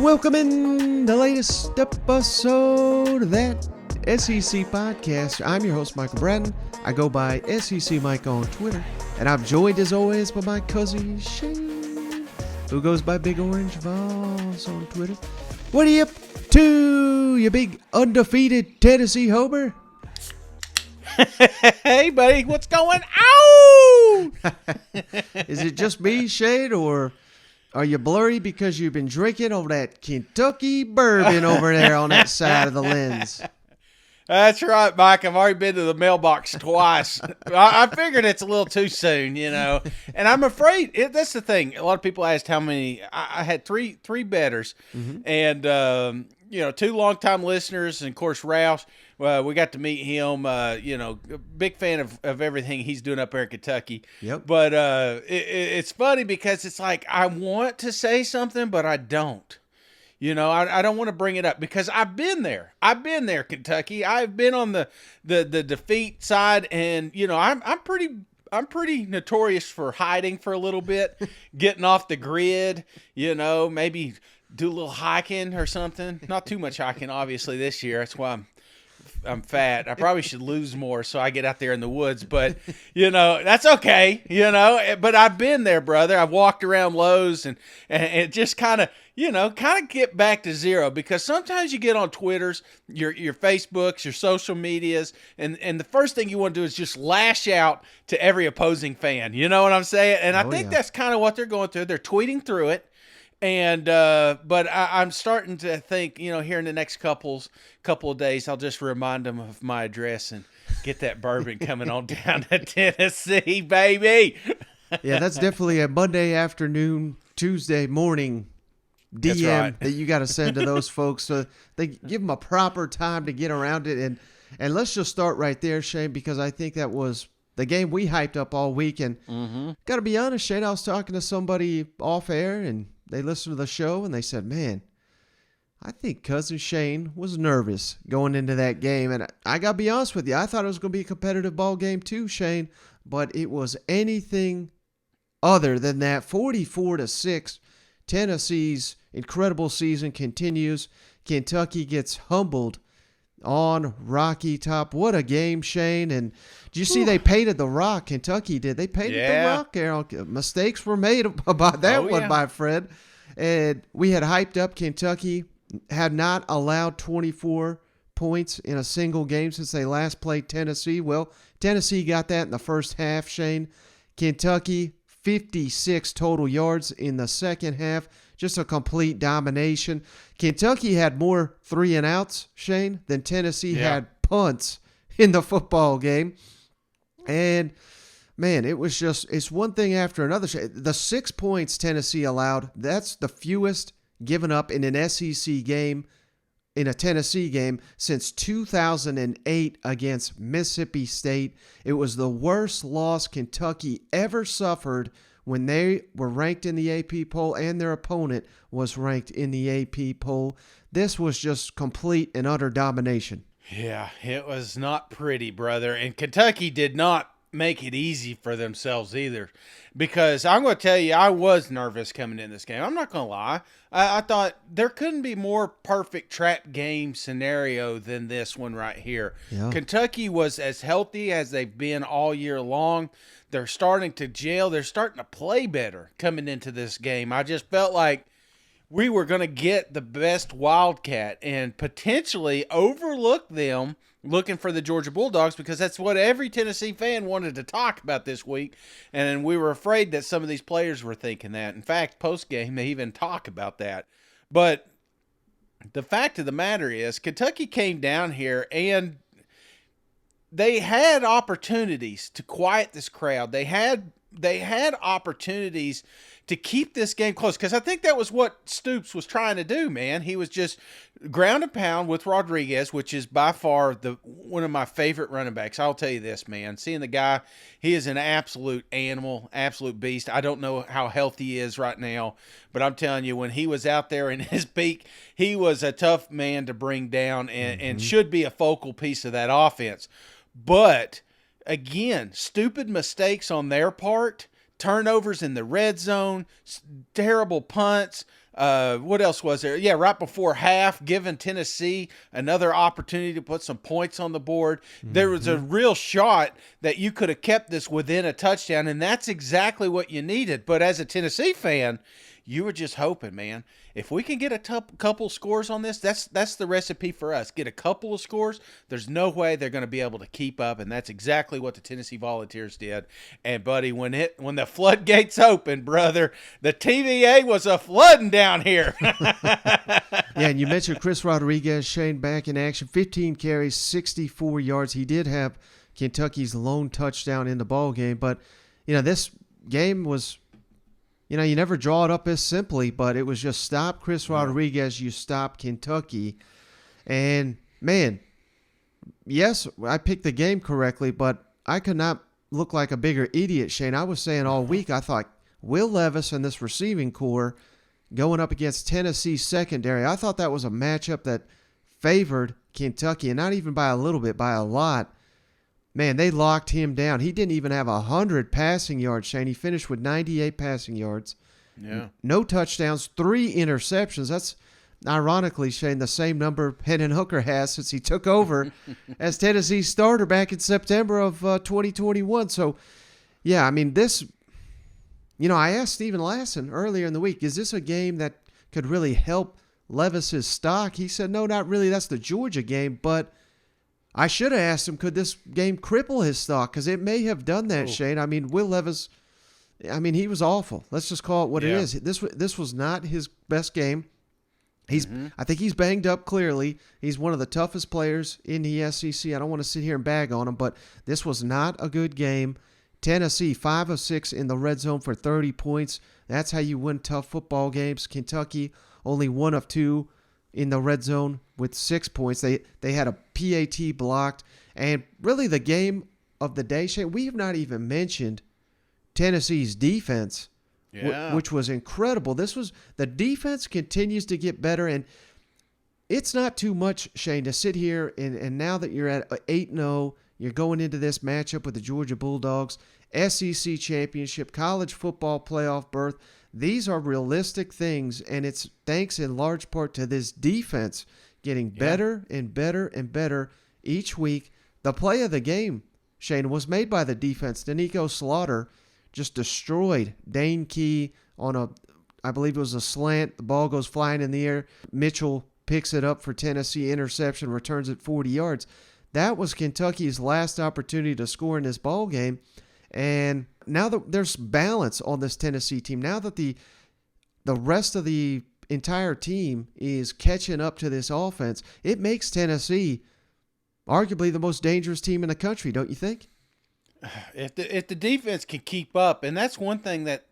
Welcome in the latest episode of that SEC podcast. I'm your host, Michael Bratton. I go by SEC Mike on Twitter, and I'm joined as always by my cousin Shane, who goes by Big Orange Balls on Twitter. What are you up to, you big undefeated Tennessee homer? Hey, buddy, what's going on? Is it just me, Shane, or are you blurry because you've been drinking over that Kentucky bourbon over there on that side of the lens? That's right, Mike. I've already been to the mailbox twice. I figured it's a little too soon, you know. And I'm afraid that's the thing. A lot of people asked how many. I had three bettors, and two longtime listeners, and of course Roush. We got to meet him. Big fan of everything he's doing up there in Kentucky. Yep. But it's funny because it's like I want to say something, but I don't. You know, I don't want to bring it up because I've been there. I've been there, Kentucky. I've been on the defeat side, and you know, I'm pretty notorious for hiding for a little bit, getting off the grid. You know, maybe do a little hiking or something. Not too much hiking, obviously, this year. That's why I'm fat. I probably should lose more so I get out there in the woods, but you know, that's okay, you know, but I've been there, brother. I've walked around Lowe's and it just kind of get back to zero because sometimes you get on Twitters, your Facebooks, your social medias, and the first thing you want to do is just lash out to every opposing fan. You know what I'm saying? And I think that's kind of what they're going through. They're tweeting through it. And but I'm starting to think, you know, here in the next couple of days, I'll just remind them of my address and get that bourbon coming on down to Tennessee, baby. Yeah, that's definitely a Monday afternoon, Tuesday morning DM that you got to send to those folks so they give them a proper time to get around it. And let's just start right there, Shane, because I think that was the game we hyped up all week. And got to be honest, Shane, I was talking to somebody off air and they listened to the show and they said, man, I think Cousin Shane was nervous going into that game. And I got to be honest with you, I thought it was going to be a competitive ball game too, Shane, but it was anything other than that. 44-6, Tennessee's incredible season continues. Kentucky gets humbled on Rocky Top. What a game, Shane. And did you see they painted the rock? Kentucky did. They painted the rock, Errol. Mistakes were made about that one, my friend. And we had hyped up Kentucky, had not allowed 24 points in a single game since they last played Tennessee. Well, Tennessee got that in the first half, Shane. Kentucky, 56 total yards in the second half. Just a complete domination. Kentucky had more 3-and-outs, Shane, than Tennessee had punts in the football game. And, man, it's one thing after another. The 6 points Tennessee allowed, that's the fewest given up in an SEC game, in a Tennessee game, since 2008 against Mississippi State. It was the worst loss Kentucky ever suffered when they were ranked in the AP poll and their opponent was ranked in the AP poll. This was just complete and utter domination. Yeah, it was not pretty, brother. And Kentucky did not make it easy for themselves either. Because I'm going to tell you, I was nervous coming in this game. I'm not going to lie. I thought there couldn't be more perfect trap game scenario than this one right here. Yeah. Kentucky was as healthy as they've been all year long. They're starting to gel. They're starting to play better coming into this game. I just felt like we were going to get the best Wildcat and potentially overlook them looking for the Georgia Bulldogs because that's what every Tennessee fan wanted to talk about this week. And we were afraid that some of these players were thinking that. In fact, post-game, they even talk about that. But the fact of the matter is Kentucky came down here and they had opportunities to quiet this crowd. They had opportunities to keep this game close because I think that was what Stoops was trying to do, man. He was just ground and pound with Rodriguez, which is by far one of my favorite running backs. I'll tell you this, man. Seeing the guy, he is an absolute animal, absolute beast. I don't know how healthy he is right now, but I'm telling you, when he was out there in his peak, he was a tough man to bring down and should be a focal piece of that offense. But again, stupid mistakes on their part, turnovers in the red zone, terrible punts. What else was there? Yeah, right before half, giving Tennessee another opportunity to put some points on the board. There was a real shot that you could have kept this within a touchdown, and that's exactly what you needed. But as a Tennessee fan, you were just hoping, man. If we can get a couple scores on this, that's the recipe for us. Get a couple of scores. There's no way they're going to be able to keep up, and that's exactly what the Tennessee Volunteers did. And buddy, when the floodgates opened, brother, the TVA was a flooding down here. Yeah, and you mentioned Chris Rodriguez, Shane, back in action. 15 carries, 64 yards. He did have Kentucky's lone touchdown in the ball game, but this game was. You never draw it up as simply, but it was just stop Chris Rodriguez, you stop Kentucky. And, man, yes, I picked the game correctly, but I could not look like a bigger idiot, Shane. I was saying all week, I thought Will Levis and this receiving core going up against Tennessee's secondary, I thought that was a matchup that favored Kentucky, and not even by a little bit, by a lot. Man, they locked him down. He didn't even have 100 passing yards, Shane. He finished with 98 passing yards. Yeah. No touchdowns, 3 interceptions. That's, ironically, Shane, the same number Hendon Hooker has since he took over as Tennessee's starter back in September of 2021. So, yeah, I mean, this, I asked Stephen Lasson earlier in the week, is this a game that could really help Levis's stock? He said, no, not really. That's the Georgia game, but I should have asked him, could this game cripple his stock? Because it may have done that, Shane. I mean, Will Levis, he was awful. Let's just call it what it is. This was not his best game. I think he's banged up clearly. He's one of the toughest players in the SEC. I don't want to sit here and bag on him, but this was not a good game. Tennessee, 5 of 6 in the red zone for 30 points. That's how you win tough football games. Kentucky, only 1 of 2 in the red zone with 6 points. They had a PAT blocked. And really the game of the day, Shane, we have not even mentioned Tennessee's defense, which was incredible. The defense continues to get better, and it's not too much, Shane, to sit here and now that you're at 8-0, you're going into this matchup with the Georgia Bulldogs, SEC championship, college football playoff berth. These are realistic things, and it's thanks in large part to this defense getting better and better and better each week. The play of the game, Shane, was made by the defense. Danico Slaughter just destroyed Dane Key on I believe it was a slant. The ball goes flying in the air. Mitchell picks it up for Tennessee, interception, returns it 40 yards. That was Kentucky's last opportunity to score in this ball game. And now that there's balance on this Tennessee team, now that the rest of the entire team is catching up to this offense, it makes Tennessee arguably the most dangerous team in the country, don't you think? If the defense can keep up, and that's one thing that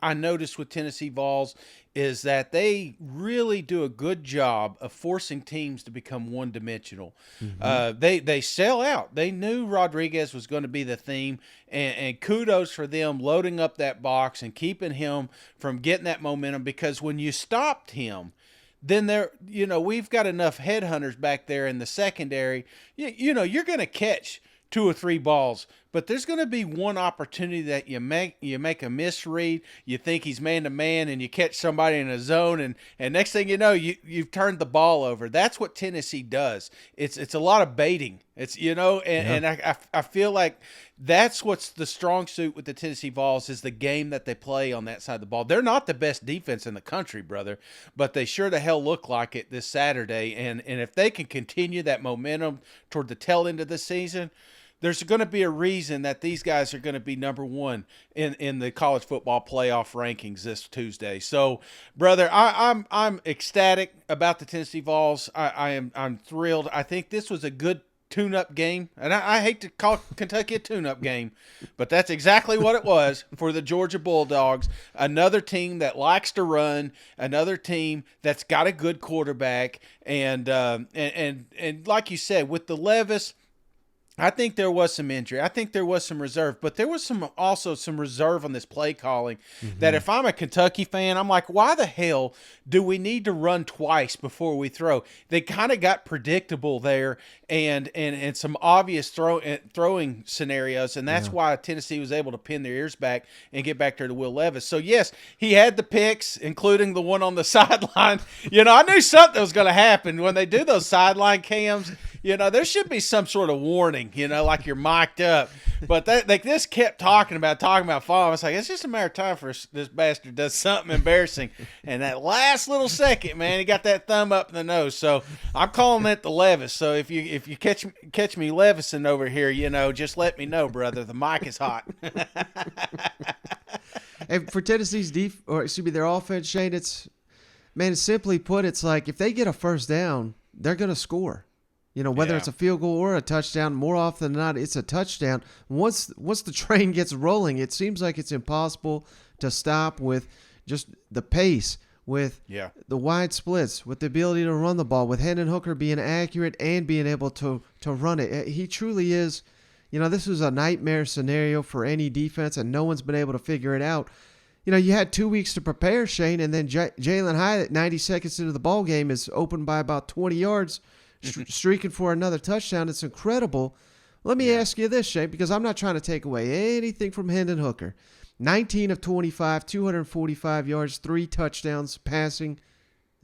I noticed with Tennessee Vols is that they really do a good job of forcing teams to become one-dimensional. They sell out. They knew Rodriguez was going to be the theme, and kudos for them loading up that box and keeping him from getting that momentum, because when you stopped him, then we've got enough headhunters back there in the secondary. You're going to catch 2 or 3 balls, but there's going to be one opportunity that you make a misread, you think he's man-to-man, and you catch somebody in a zone, and next thing you know, you've turned the ball over. That's what Tennessee does. It's a lot of baiting. And I feel like that's what's the strong suit with the Tennessee Vols is the game that they play on that side of the ball. They're not the best defense in the country, brother, but they sure the hell look like it this Saturday, and if they can continue that momentum toward the tail end of the season, there's going to be a reason that these guys are going to be number 1 in the college football playoff rankings this Tuesday. So, brother, I'm ecstatic about the Tennessee Vols. I'm thrilled. I think this was a good tune-up game, and I hate to call Kentucky a tune-up game, but that's exactly what it was for the Georgia Bulldogs. Another team that likes to run, another team that's got a good quarterback, and like you said, with the Levis. I think there was some injury. I think there was some reserve, but there was also some reserve on this play calling that if I'm a Kentucky fan, I'm like, why the hell do we need to run twice before we throw? They kind of got predictable there and some obvious throwing scenarios, and that's why Tennessee was able to pin their ears back and get back there to Will Levis. So, yes, he had the picks, including the one on the sideline. I knew something was going to happen when they do those sideline cams. There should be some sort of warning, like you're mic'd up. But they just kept talking about falling. I was like, it's just a matter of time for this bastard does something embarrassing. And that last little second, man, he got that thumb up in the nose. So I'm calling it the Levis. So if you catch me Levising over here, just let me know, brother. The mic is hot. And for Tennessee's their offense, Shane, simply put, it's like if they get a first down, they're going to score. Whether it's a field goal or a touchdown, more often than not, it's a touchdown. Once the train gets rolling, it seems like it's impossible to stop with just the pace, with the wide splits, with the ability to run the ball, with Hendon Hooker being accurate and being able to run it. He truly is, this was a nightmare scenario for any defense, and no one's been able to figure it out. You had 2 weeks to prepare, Shane, and then Jalen Hyatt, 90 seconds into the ball game, is open by about 20 yards, streaking for another touchdown. It's incredible. Let me ask you this, Shane, because I'm not trying to take away anything from Hendon Hooker. 19 of 25, 245 yards, 3 touchdowns passing,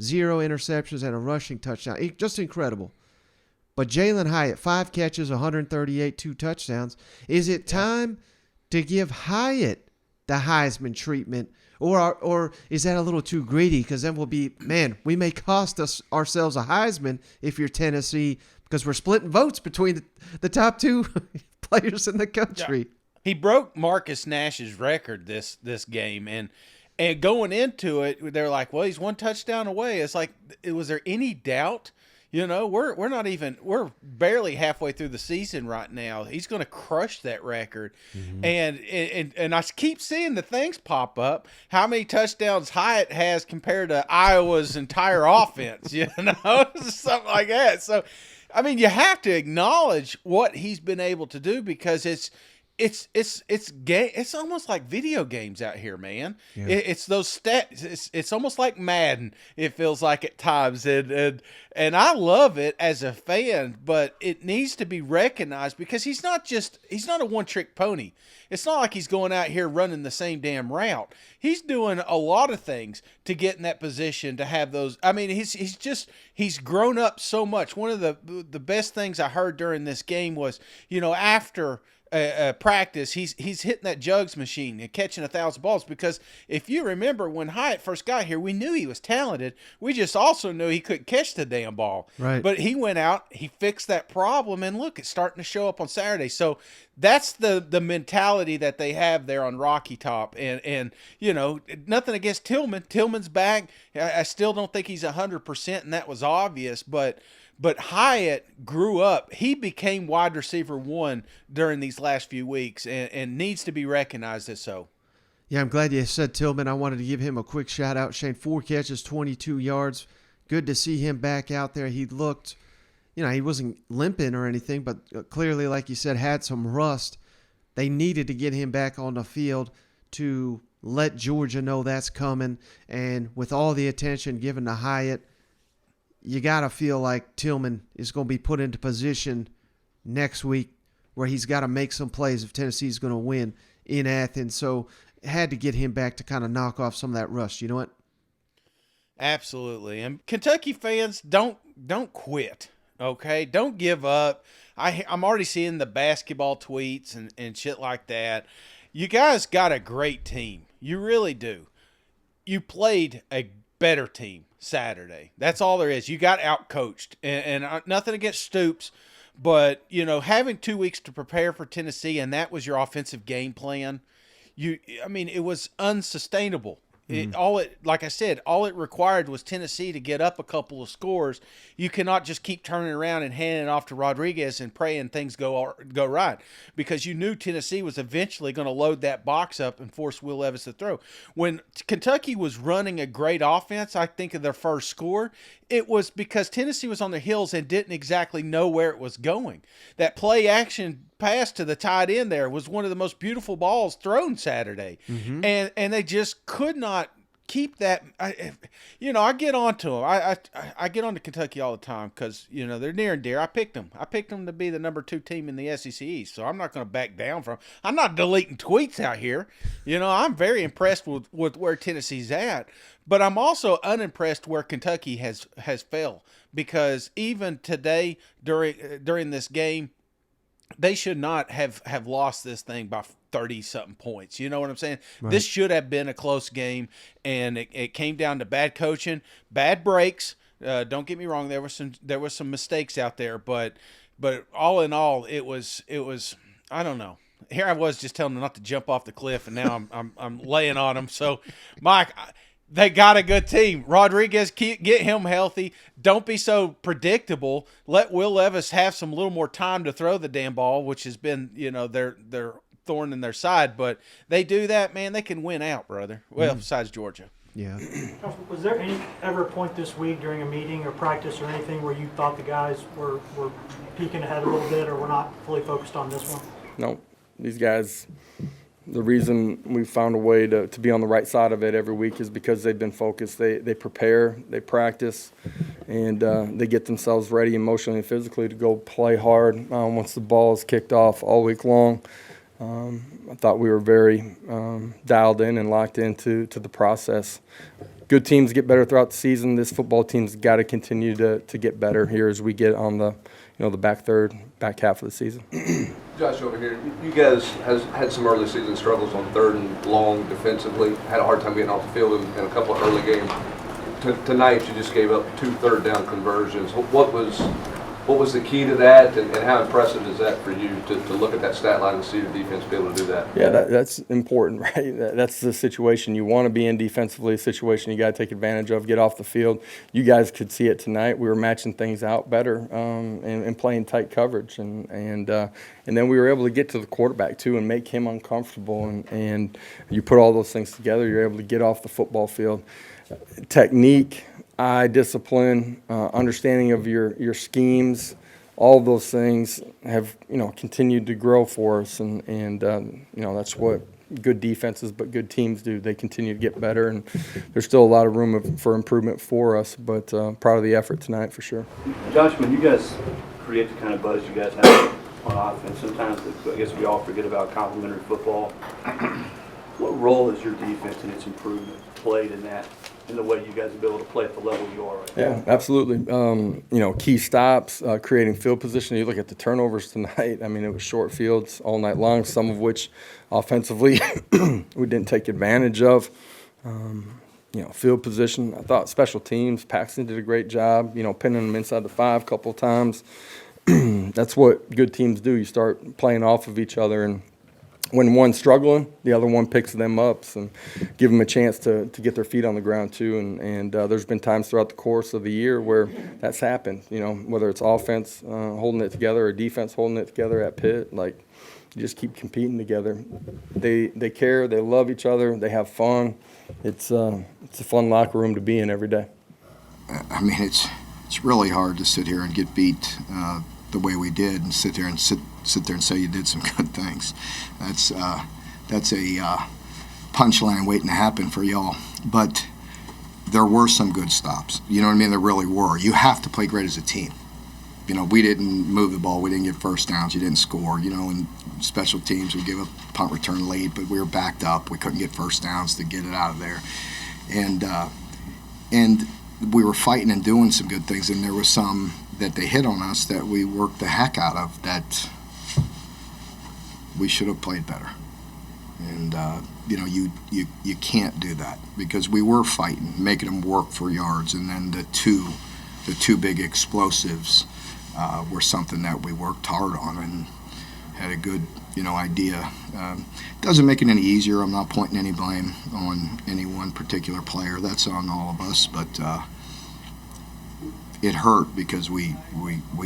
0 interceptions, and a rushing touchdown. Just incredible. But Jalen Hyatt, 5 catches, 138, 2 touchdowns. Is it time to give Hyatt the Heisman treatment? Or is that a little too greedy? Because then we may cost ourselves a Heisman if you're Tennessee, because we're splitting votes between the top 2 players in the country. Yeah. He broke Marcus Nash's record this game, and going into it, they're like, well, he's 1 touchdown away. It's like, was there any doubt? We're barely halfway through the season right now. He's going to crush that record. Mm-hmm. And I keep seeing the things pop up. How many touchdowns Hyatt has compared to Iowa's entire offense, something like that. So, you have to acknowledge what he's been able to do, because it's almost like video games out here, man. Yeah. It's those stats. It's almost like Madden. It feels like at times, and I love it as a fan. But it needs to be recognized, because he's not a one-trick pony. It's not like he's going out here running the same damn route. He's doing a lot of things to get in that position to have those. He's grown up so much. One of the best things I heard during this game was, after practice, he's hitting that jugs machine and catching 1,000 balls, because if you remember when Hyatt first got here, we knew he was talented. We just also knew he couldn't catch the damn ball. Right. But he went out, he fixed that problem, and look, it's starting to show up on Saturday. So that's the mentality that they have there on Rocky Top. And nothing against Tillman. Tillman's back. I still don't think he's 100%, and that was obvious, but Hyatt grew up. He became wide receiver 1 during these last few weeks, and needs to be recognized as so. Yeah, I'm glad you said Tillman. I wanted to give him a quick shout out. Shane, 4 catches, 22 yards. Good to see him back out there. He looked, he wasn't limping or anything, but clearly, like you said, had some rust. They needed to get him back on the field to let Georgia know that's coming. And with all the attention given to Hyatt, you got to feel like Tillman is going to be put into position next week where he's got to make some plays if Tennessee's going to win in Athens. So had to get him back to kind of knock off some of that rust. You know what? Absolutely. And Kentucky fans, don't quit, okay? Don't give up. I'm already seeing the basketball tweets and shit like that. You guys got a great team. You really do. You played a better team Saturday. That's all there is. You got outcoached, and nothing against Stoops, but having 2 weeks to prepare for Tennessee, and that was your offensive game plan. It was unsustainable. Like I said, all it required was Tennessee to get up a couple of scores. You cannot just keep turning around and handing it off to Rodriguez and praying things go right, because you knew Tennessee was eventually going to load that box up and force Will Levis to throw. When Kentucky was running a great offense, I think of their first score, it was because Tennessee was on their heels and didn't exactly know where it was going. That play action pass to the tight end there was one of the most beautiful balls thrown Saturday. Mm-hmm. And they just could not keep that. I get on to them. I get on to Kentucky all the time because, they're near and dear. I picked them to be the number 2 team in the SEC East, so I'm not going to back down from. I'm not deleting tweets out here. I'm very impressed with where Tennessee's at, but I'm also unimpressed where Kentucky has fell, because even today during this game, they should not have lost this thing by 30-something points. You know what I'm saying? Right. This should have been a close game, and it came down to bad coaching, bad breaks. Don't get me wrong, there were some mistakes out there, but all in all, it was I don't know. Here I was just telling them not to jump off the cliff, and now I'm laying on them. So, Mike, they got a good team. Rodriguez, get him healthy. Don't be so predictable. Let Will Levis have some little more time to throw the damn ball, which has been, their thorn in their side. But they do that, man, they can win out, brother. Well, besides Georgia. Yeah. Was there ever a point this week during a meeting or practice or anything where you thought the guys were peeking ahead a little bit or were not fully focused on this one? No, these guys, the reason we found a way to be on the right side of it every week is because they've been focused. They prepare, they practice, and they get themselves ready emotionally and physically to go play hard once the ball is kicked off all week long. I thought we were very dialed in and locked into the process. Good teams get better throughout the season. This football team's got to continue to get better here as we get on the back half of the season. Josh, over here, you guys has had some early season struggles on 3rd and long defensively. Had a hard time getting off the field in a couple of early games. Tonight, you just gave up 2 third-down conversions. What was the key to that, and how impressive is that for you to look at that stat line and see the defense be able to do that? Yeah, that's important, right? That's the situation you want to be in defensively, a situation you got to take advantage of, get off the field. You guys could see it tonight. We were matching things out better and playing tight coverage, and then we were able to get to the quarterback too and make him uncomfortable, and you put all those things together, you're able to get off the football field. Technique, eye discipline, understanding of your schemes, all of those things have continued to grow for us, and that's what good defenses but good teams do. They continue to get better, and there's still a lot of room for improvement for us, but proud of the effort tonight for sure. Josh, when you guys create the kind of buzz you guys have on offense, sometimes I guess we all forget about complimentary football. What role has your defense and its improvement played in that? In the way you guys will be able to play at the level you are right now? Yeah, absolutely. Key stops, creating field position. You look at the turnovers tonight. I mean, it was short fields all night long, some of which offensively we didn't take advantage of. Field position. I thought special teams, Paxton did a great job, pinning them inside the 5 a couple of times. That's what good teams do. You start playing off of each other, and when one's struggling, the other one picks them up and give them a chance to get their feet on the ground too. And there's been times throughout the course of the year where that's happened, whether it's offense holding it together or defense holding it together at Pitt. Like, you just keep competing together. They care, they love each other, they have fun. It's a fun locker room to be in every day. I mean, it's really hard to sit here and get beat the way we did and sit there and say you did some good things. That's a punchline waiting to happen for y'all. But there were some good stops. You know what I mean? There really were. You have to play great as a team. We didn't move the ball. We didn't get first downs. You didn't score. And special teams, we gave a punt return late, but we were backed up. We couldn't get first downs to get it out of there. And we were fighting and doing some good things, and there was some that they hit on us that we worked the heck out of that we should have played better. And you can't do that because we were fighting, making them work for yards, and then the two big explosives were something that we worked hard on and had a good idea. Doesn't make it any easier. I'm not pointing any blame on any one particular player. That's on all of us, but it hurt because we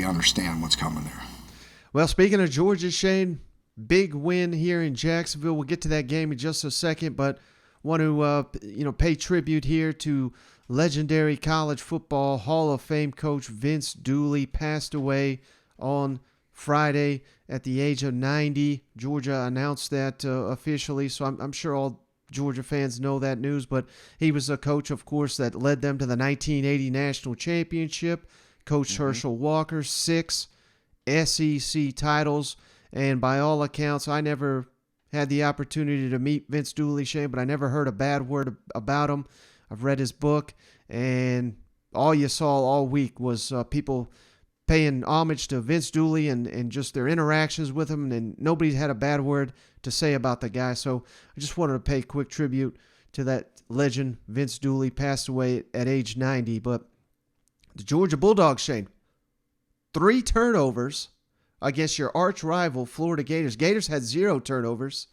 understand what's coming there. Well, speaking of Georgia, Shane, big win here in Jacksonville. We'll get to that game in just a second, but want to pay tribute here to legendary college football Hall of Fame coach Vince Dooley. Passed away on Friday at the age of 90. Georgia announced that officially, so I'm sure all Georgia fans know that news, but he was a coach, of course, that led them to the 1980 National Championship, coached Herschel Walker, 6 SEC titles, and by all accounts, I never had the opportunity to meet Vince Dooley, Shane, but I never heard a bad word about him. I've read his book, and all you saw all week was people paying homage to Vince Dooley and just their interactions with him, and nobody had a bad word to say about the guy. So I just wanted to pay quick tribute to that legend. Vince Dooley passed away at age 90. But the Georgia Bulldogs, Shane, 3 turnovers against your arch rival, Florida Gators. Gators had 0 turnovers,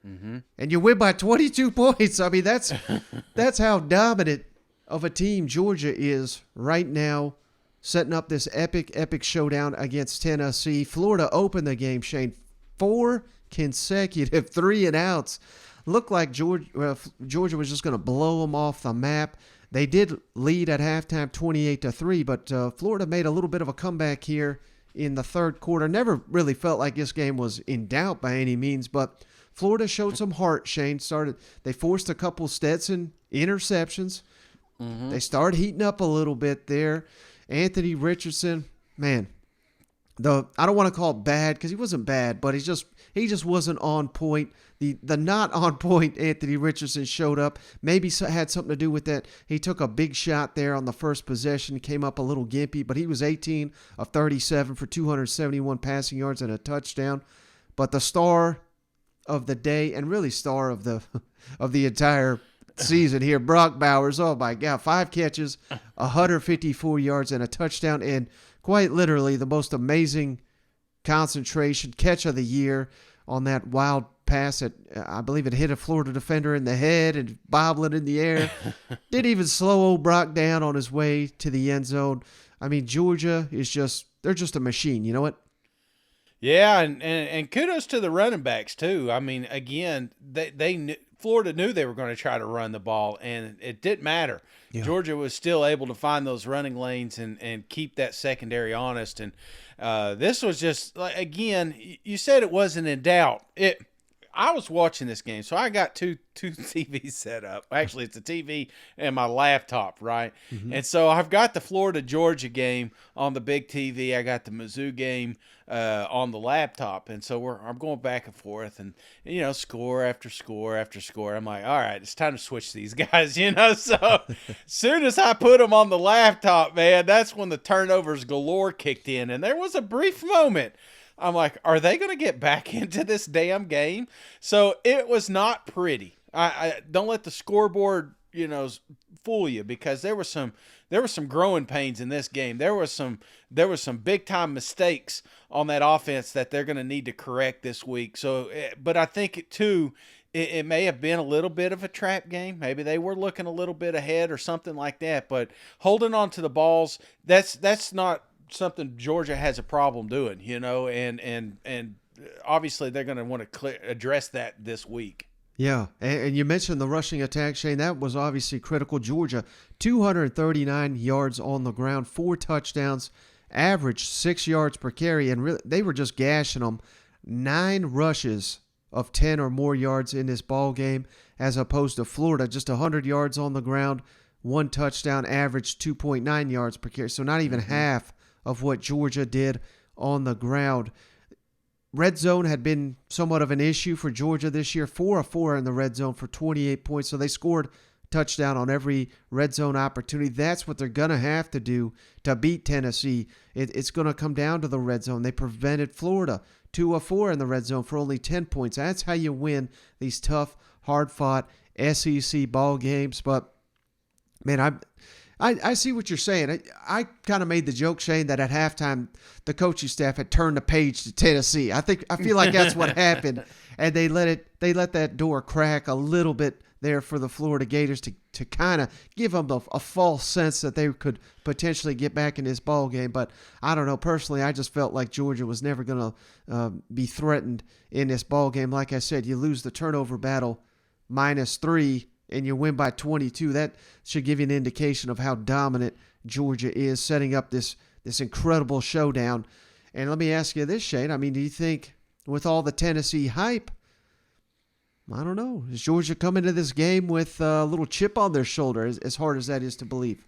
and you win by 22 points. I mean, that's how dominant of a team Georgia is right now, setting up this epic showdown against Tennessee. Florida opened the game, Shane, 4 consecutive 3-and-outs. Looked like Georgia was just going to blow them off the map. They did lead at halftime 28-3, but Florida made a little bit of a comeback here in the third quarter. Never really felt like this game was in doubt by any means, but Florida showed some heart, Shane. They forced a couple Stetson interceptions. They started heating up a little bit there. Anthony Richardson, man, I don't want to call it bad because he wasn't bad, but he just wasn't on point. The not on point Anthony Richardson showed up. Maybe had something to do with that. He took a big shot there on the first possession, came up a little gimpy, but he was 18 of 37 for 271 passing yards and a touchdown. But the star of the day, and really star of the entire season here, Brock Bowers. Oh my God, 5 catches, 154 yards and a touchdown, and quite literally the most amazing concentration catch of the year on that wild pass that I believe it hit a Florida defender in the head and bobbling in the air. Didn't even slow old Brock down on his way to the end zone. I mean, Georgia is they're just a machine. You know what? Yeah, and kudos to the running backs too. I mean, again, Florida knew they were going to try to run the ball, and it didn't matter. Yeah. Georgia was still able to find those running lanes and keep that secondary honest. And this was just, again, you said it wasn't in doubt. I was watching this game, so I got two TVs set up. Actually, it's a TV and my laptop, right? And so I've got the Florida-Georgia game on the big TV. I got the Mizzou game on the laptop, and so I'm going back and forth, and score after score after score. I'm like, all right, it's time to switch these guys, So as soon as I put them on the laptop, man, that's when the turnovers galore kicked in, and there was a brief moment. I'm like, are they going to get back into this damn game? So it was not pretty. I don't let the scoreboard, fool you, because there were some growing pains in this game. There was some big time mistakes on that offense that they're going to need to correct this week. So, but I think it may have been a little bit of a trap game. Maybe they were looking a little bit ahead or something like that. But holding on to the balls, that's not something Georgia has a problem doing, and obviously they're going to want to address that this week. Yeah, and you mentioned the rushing attack, Shane. That was obviously critical. Georgia, 239 yards on the ground, 4 touchdowns, averaged 6 yards per carry, and really, they were just gashing them. 9 rushes of 10 or more yards in this ball game, as opposed to Florida, just 100 yards on the ground, 1 touchdown, averaged 2.9 yards per carry. So not even half of what Georgia did on the ground. Red zone had been somewhat of an issue for Georgia this year. 4 of 4 in the red zone for 28 points. So they scored touchdown on every red zone opportunity. That's what they're going to have to do to beat Tennessee. It's going to come down to the red zone. They prevented Florida 2 of 4 in the red zone for only 10 points. That's how you win these tough, hard-fought SEC ball games. But, man, I see what you're saying. I kind of made the joke, Shane, that at halftime the coaching staff had turned the page to Tennessee. I feel like that's what happened, and they let that door crack a little bit there for the Florida Gators to kind of give them a false sense that they could potentially get back in this ball game. But I don't know. Personally, I just felt like Georgia was never going to be threatened in this ball game. Like I said, you lose the turnover battle -3. and you win by 22, that should give you an indication of how dominant Georgia is, setting up this incredible showdown. And let me ask you this, Shane. I mean, do you think with all the Tennessee hype, I don't know, is Georgia coming to this game with a little chip on their shoulder, as hard as that is to believe?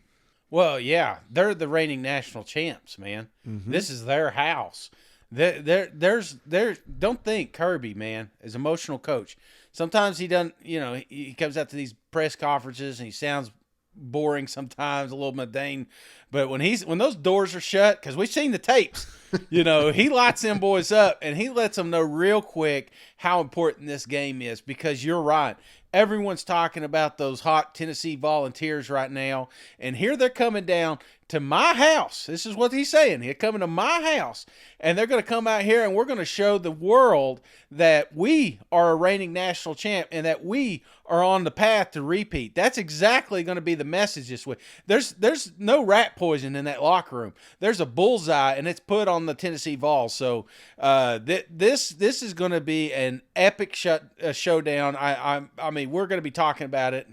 Well, yeah, they're the reigning national champs, man. Mm-hmm. This is their house. Don't think Kirby, man, is an emotional coach. Sometimes he doesn't, he comes out to these press conferences and he sounds boring sometimes, a little mundane. But when those doors are shut, because we've seen the tapes, he lights them boys up and he lets them know real quick how important this game is, because you're right. Everyone's talking about those hot Tennessee Volunteers right now, and here they're coming down to my house. This is what he's saying. They're coming to my house, and they're going to come out here, and we're going to show the world that we are a reigning national champ and that we are on the path to repeat. That's exactly going to be the message this week. There's no rat poison in that locker room. There's a bullseye, and it's put on the Tennessee Vols. So this is going to be an epic showdown. I mean, we're going to be talking about it.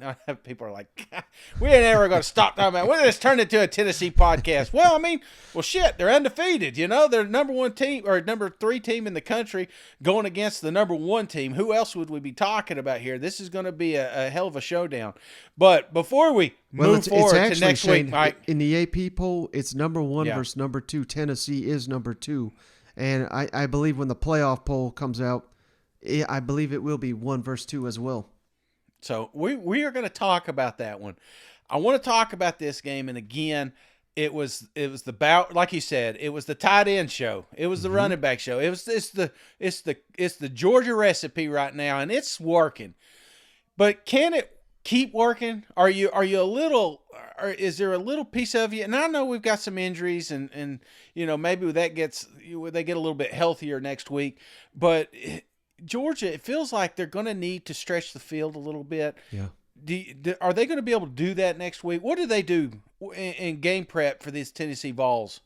People are like, we ain't ever going to stop talking about it. We're going to turn it into a Tennessee podcast. Well, shit, they're undefeated. They're number 1 team or number 3 team in the country going against the number 1 team. Who else would we be talking about here? This is going to be a hell of a showdown. But before we move forward to next week, Mike, in the AP poll, it's number 1 versus number 2. Tennessee is number 2. And I believe when the playoff poll comes out, I believe it will be 1 versus 2 as well. So we are going to talk about that one. I want to talk about this game, and again, it was the bout, like you said, it was the tight end show. It was the running back show. It's the Georgia recipe right now, and it's working. But can it keep working? Are you a little? Or is there a little piece of you? And I know we've got some injuries, and maybe they get a little bit healthier next week. But Georgia, it feels like they're going to need to stretch the field a little bit. Yeah. Are they going to be able to do that next week? What do they do in game prep for these Tennessee Vols?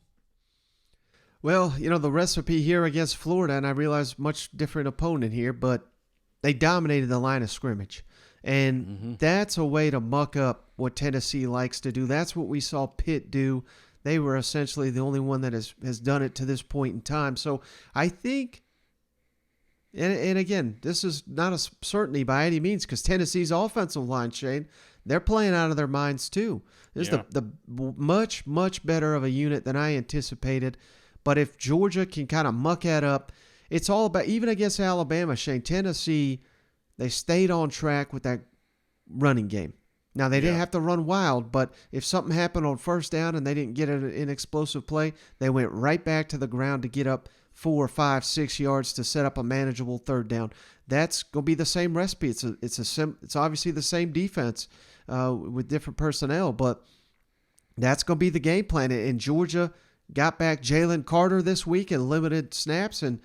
Well, the recipe here against Florida, and I realize much different opponent here, but they dominated the line of scrimmage. And that's a way to muck up what Tennessee likes to do. That's what we saw Pitt do. They were essentially the only one that has done it to this point in time. So I think, and again, this is not a certainty by any means, because Tennessee's offensive line, Shane, they're playing out of their minds too. This is the much, much better of a unit than I anticipated. But if Georgia can kind of muck that up, it's all about, even against Alabama, Shane, Tennessee, they stayed on track with that running game. Now, they didn't have to run wild, but if something happened on first down and they didn't get an explosive play, they went right back to the ground to get up 4, 5, 6 yards to set up a manageable third down. That's going to be the same recipe. It's obviously the same defense with different personnel, but that's going to be the game plan. And Georgia got back Jalen Carter this week in limited snaps, and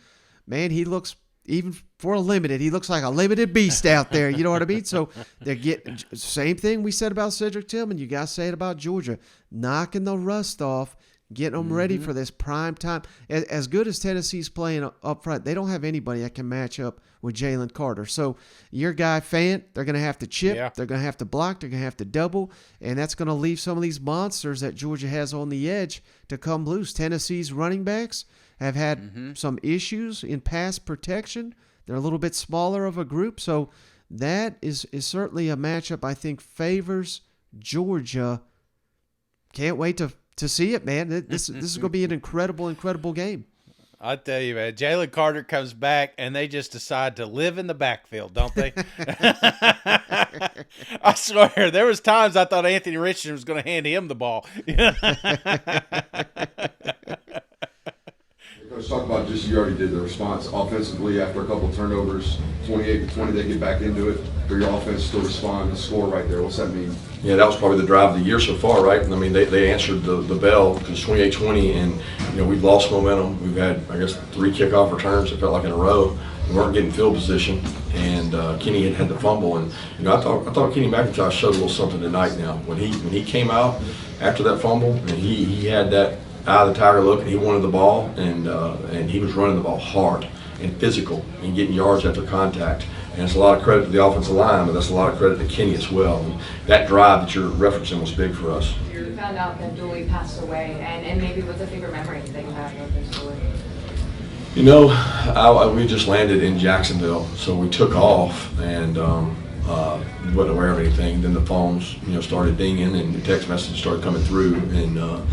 man, he looks, even for a limited, he looks like a limited beast out there. You know what I mean? So they're getting, same thing we said about Cedric Tillman. You got to say it about Georgia, knocking the rust off, getting them ready for this prime time. As good as Tennessee's playing up front, they don't have anybody that can match up with Jalen Carter. So your guy Fant, they're going to have to chip, they're going to have to block, they're going to have to double, and that's going to leave some of these monsters that Georgia has on the edge to come loose. Tennessee's running backs have had some issues in pass protection. They're a little bit smaller of a group, so that is certainly a matchup I think favors Georgia. Can't wait to see it, man. This is going to be an incredible, incredible game. I tell you, man, Jalen Carter comes back, and they just decide to live in the backfield, don't they? I swear, there was times I thought Anthony Richardson was going to hand him the ball. Let's talk about just, you already did the response offensively after a couple of turnovers, 28-20, they get back into it. For your offense to still respond and score right there, what's that mean? Yeah, that was probably the drive of the year so far, right? I mean, they answered the bell, because 28-20, and we've lost momentum. We've had, I guess, 3 kickoff returns, it felt like, in a row. We weren't getting field position, and Kenny had the fumble. And I thought Kenny McIntosh showed a little something tonight. Now, when he came out after that fumble, and he had that eye of the tiger look, and he wanted the ball, and he was running the ball hard. and physical and getting yards after contact. And it's a lot of credit to the offensive line, but that's a lot of credit to Kenny as well. And that drive that you're referencing was big for us. You found out that Dooley passed away, and maybe what's a favorite memory that you have of his Dooley? You know, we just landed in Jacksonville, so we took off and wasn't aware of anything. Then the phones, started dinging and the text messages started coming through. And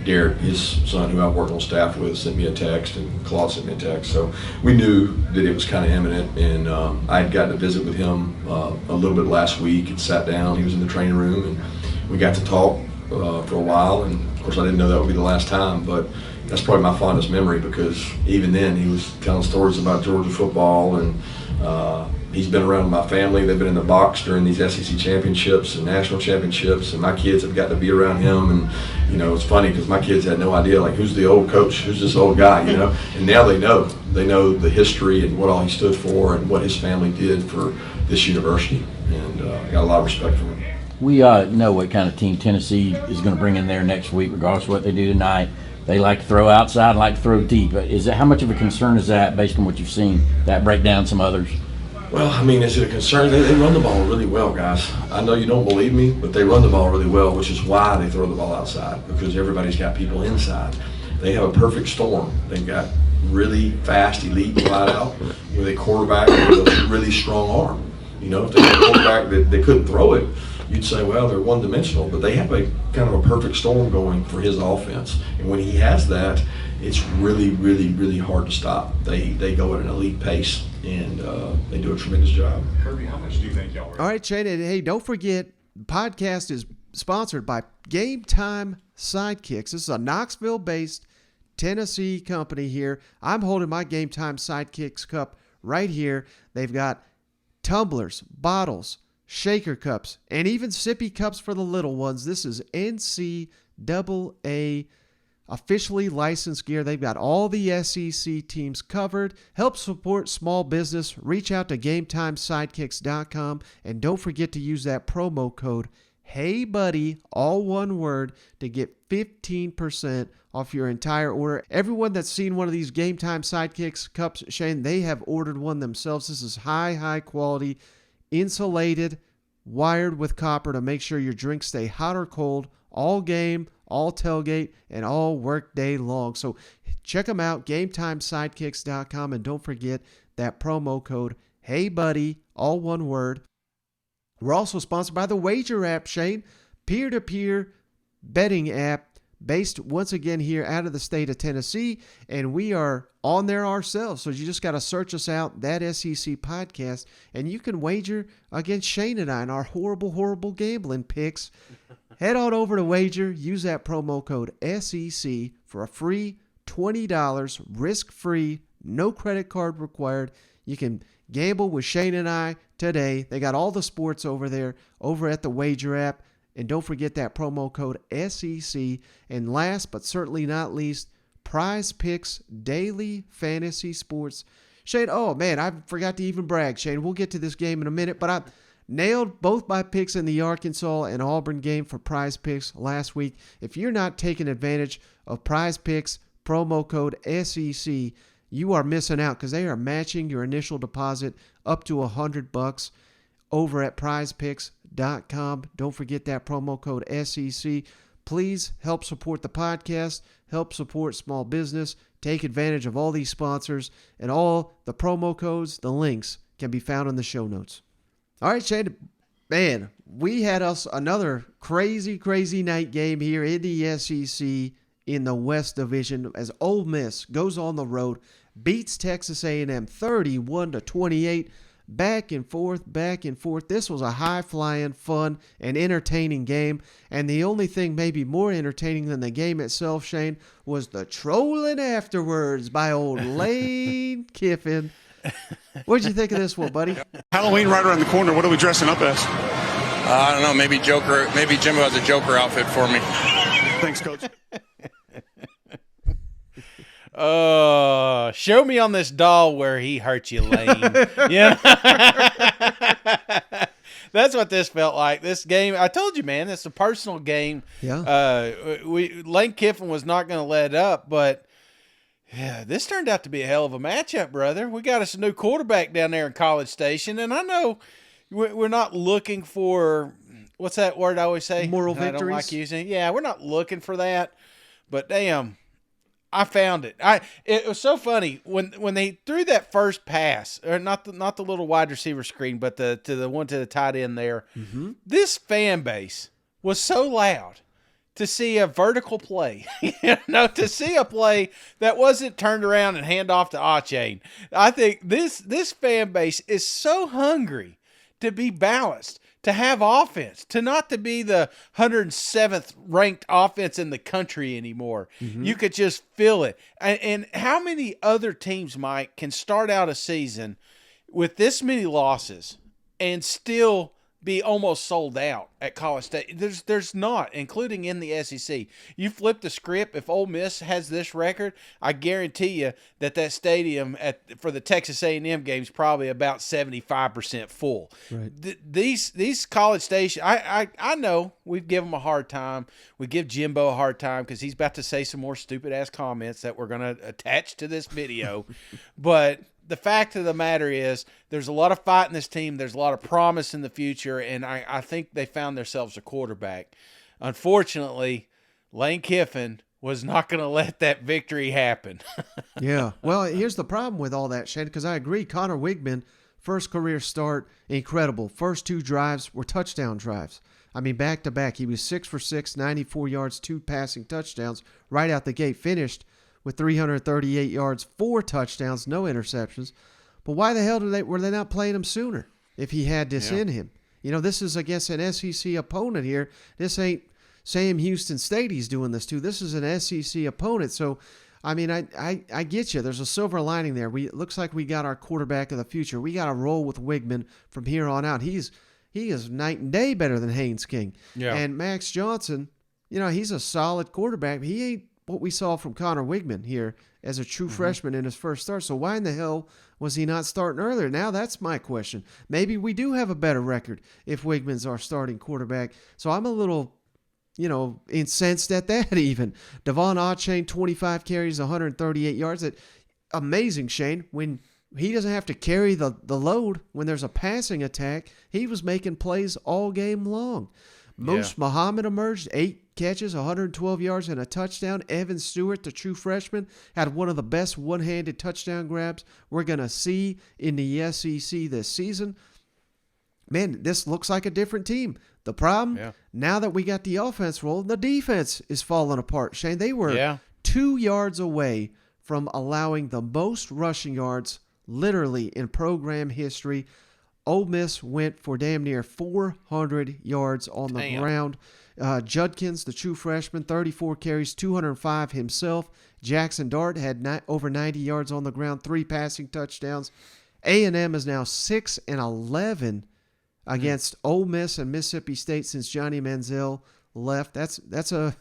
Derek, his son, who I worked on staff with, sent me a text, and Claude sent me a text. So we knew that it was kind of imminent. And I had gotten to visit with him a little bit last week and sat down. He was in the training room, and we got to talk for a while. And of course, I didn't know that would be the last time, but that's probably my fondest memory, because even then he was telling stories about Georgia football, and he's been around my family. They've been in the box during these SEC championships and national championships, and my kids have got to be around him. And it's funny because my kids had no idea, like, who's the old coach, who's this old guy, and now they know the history and what all he stood for and what his family did for this university, and I got a lot of respect for him. We know what kind of team Tennessee is going to bring in there next week, regardless of what they do tonight. They like to throw outside, like to throw deep. How much of a concern is that, based on what you've seen, that break down some others? Well, I mean, is it a concern? They run the ball really well, guys. I know you don't believe me, but they run the ball really well, which is why they throw the ball outside, because everybody's got people inside. They have a perfect storm. They've got really fast, elite wideout with a quarterback with a really strong arm. If they had a quarterback that they couldn't throw it, you'd say, well, they're one-dimensional, but they have a kind of a perfect storm going for his offense. And when he has that, it's really, really, really hard to stop. They go at an elite pace, and they do a tremendous job. Kirby, how much do you think y'all are? All right, Shane, and hey, don't forget, the podcast is sponsored by Game Time Sidekicks. This is a Knoxville-based Tennessee company here. I'm holding my Game Time Sidekicks cup right here. They've got tumblers, bottles, shaker cups, and even sippy cups for the little ones. This is NCAA officially licensed gear. They've got all the SEC teams covered. Help support small business. Reach out to GameTimeSidekicks.com, and don't forget to use that promo code HeyBuddy, all one word, to get 15% off your entire order. Everyone that's seen one of these Game Time Sidekicks cups, Shane, they have ordered one themselves. This is high quality, insulated, wired with copper to make sure your drinks stay hot or cold all game, all tailgate, and all work day long. So check them out, GameTimeSidekicks.com, and don't forget that promo code HeyBuddy, all one word. We're also sponsored by the Wager app, Shane, peer-to-peer betting app based once again here out of the state of Tennessee, and we are on there ourselves. So you just got to search us out, that SEC podcast, and you can wager against Shane and I in our horrible gambling picks. Head on over to Wager, use that promo code SEC for a free $20, risk-free, no credit card required. You can gamble with Shane and I today. They got all the sports over there, over at the Wager app. And don't forget that promo code SEC. And last but certainly not least, Prize Picks Daily Fantasy Sports. Shane, oh man, I forgot to even brag, Shane. We'll get to this game in a minute, but I nailed both my picks in the Arkansas and Auburn game for Prize Picks last week. If you're not taking advantage of Prize Picks promo code SEC, you are missing out, because they are matching your initial deposit up to $100 over at prizepicks.com. Don't forget that promo code SEC. Please help support the podcast, help support small business, take advantage of all these sponsors, and all the promo codes, the links can be found in the show notes. All right, Shane, man, we had us another crazy night game here in the SEC in the West Division as Ole Miss goes on the road, beats Texas A&M 31-28. Back and forth. This was a high-flying, fun, and entertaining game. And the only thing maybe more entertaining than the game itself, Shane, was the trolling afterwards by old Lane Kiffin. What'd you think of this one, buddy? Halloween right around the corner. What are we dressing up as? I don't know. Maybe Joker. Maybe Jimbo has a Joker outfit for me. Thanks, Coach. Show me on this doll where he hurt you, Lane. Yeah. That's what this felt like. This game, I told you, man, it's a personal game. Yeah. Lane Kiffin was not going to let up, but Yeah, this turned out to be a hell of a matchup, brother. We got us a new quarterback down there in College Station, and I know we're not looking for what's that word I always say? Moral I don't victories? like using. Yeah, we're not looking for that, but damn, I found it. It was so funny when they threw that first pass, or not the little wide receiver screen, but the one to the tight end there. Mm-hmm. This fan base was so loud to see a vertical play, to see a play that wasn't turned around and hand off to Achane. I think this fan base is so hungry to be balanced, to have offense, to not to be the 107th ranked offense in the country anymore. Mm-hmm. You could just feel it. And how many other teams, Mike, can start out a season with this many losses and still be almost sold out at College State? There's not, including in the SEC. You flip the script, if Ole Miss has this record, I guarantee you that stadium for the Texas A&M game's probably about 75% full. Right. These College Station, I know we've given them a hard time. We give Jimbo a hard time because he's about to say some more stupid-ass comments that we're going to attach to this video. But the fact of the matter is there's a lot of fight in this team. There's a lot of promise in the future, and I think they found themselves a quarterback. Unfortunately, Lane Kiffin was not going to let that victory happen. Yeah. Well, here's the problem with all that, Shane, because I agree. Connor Wigman, first career start, incredible. First 2 drives were touchdown drives. I mean, back-to-back. He was 6 for 6, 94 yards, 2 passing touchdowns right out the gate, finished with 338 yards, 4 touchdowns, no interceptions. But why the hell were they not playing him sooner if he had this in him? This is against an SEC opponent here. This ain't Sam Houston State he's doing this to. This is an SEC opponent. So, I mean, I get you. There's a silver lining there. It looks like we got our quarterback of the future. We got to roll with Wigman from here on out. He is night and day better than Haynes King. Yeah. And Max Johnson, he's a solid quarterback. He ain't what we saw from Connor Wigman here as a true freshman in his first start. So why in the hell was he not starting earlier? Now that's my question. Maybe we do have a better record if Wigman's our starting quarterback. So I'm a little, incensed at that even. Devon Achane, 25 carries, 138 yards. Amazing, Shane. When he doesn't have to carry the load when there's a passing attack, he was making plays all game long. Moose Muhammad emerged, 8 catches, 112 yards, and a touchdown. Evan Stewart, the true freshman, had one of the best one-handed touchdown grabs we're going to see in the SEC this season. Man, this looks like a different team. The problem, now that we got the offense rolling, the defense is falling apart. Shane, they were 2 yards away from allowing the most rushing yards literally in program history. Ole Miss went for damn near 400 yards on the ground. Judkins, the true freshman, 34 carries, 205 himself. Jackson Dart had over 90 yards on the ground, 3 passing touchdowns. A&M is now 6-11 against Ole Miss and Mississippi State since Johnny Manziel left. That's an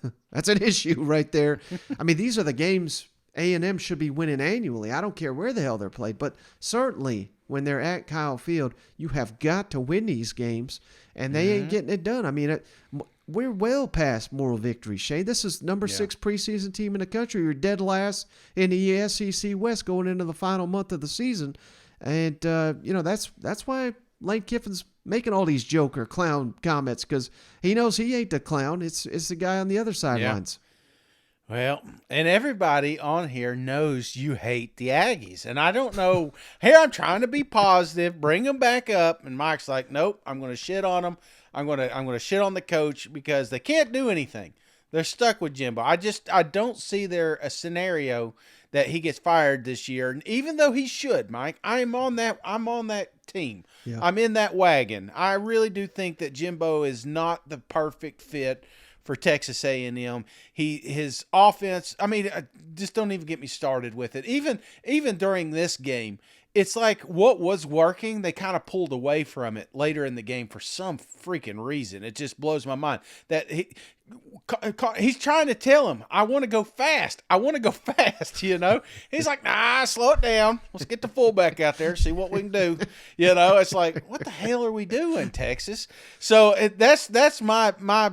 issue right there. I mean, these are the games A&M should be winning annually. I don't care where the hell they're played, but certainly when they're at Kyle Field, you have got to win these games, and they ain't getting it done. I mean, we're well past moral victory, Shane. This is number 6 preseason team in the country. You're dead last in the SEC West going into the final month of the season, and that's why Lane Kiffin's making all these joker clown comments, because he knows he ain't the clown. It's the guy on the other sidelines. Well, and everybody on here knows you hate the Aggies. And I don't know. Here I'm trying to be positive, bring them back up. And Mike's like, nope, I'm going to shit on them. I'm going to shit on the coach because they can't do anything. They're stuck with Jimbo. I don't see there a scenario that he gets fired this year. And even though he should, Mike, I'm on that team. Yeah. I'm in that wagon. I really do think that Jimbo is not the perfect fit for Texas A&M. His offense, I mean, just don't even get me started with it. Even during this game, it's like what was working, they kind of pulled away from it later in the game for some freaking reason. It just blows my mind that he's trying to tell him, I want to go fast. He's like, nah, slow it down. Let's get the fullback out there, see what we can do. It's like, what the hell are we doing, Texas? So that's my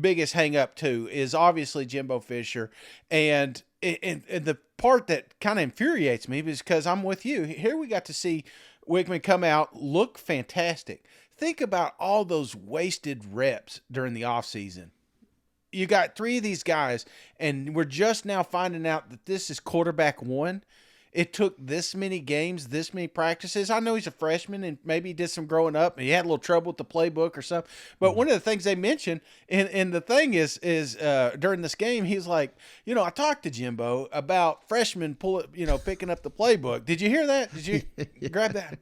biggest hang up too is obviously Jimbo Fisher, and and the part that kind of infuriates me is because I'm with you. Here we got to see Wickman come out, look fantastic. Think about all those wasted reps during the offseason. You got 3 of these guys, and we're just now finding out that this is quarterback 1. It took this many games, this many practices. I know he's a freshman and maybe he did some growing up and he had a little trouble with the playbook or something. But one of the things they mentioned, and the thing is during this game, he's like, I talked to Jimbo about freshmen picking up the playbook. Did you hear that? Did you grab that?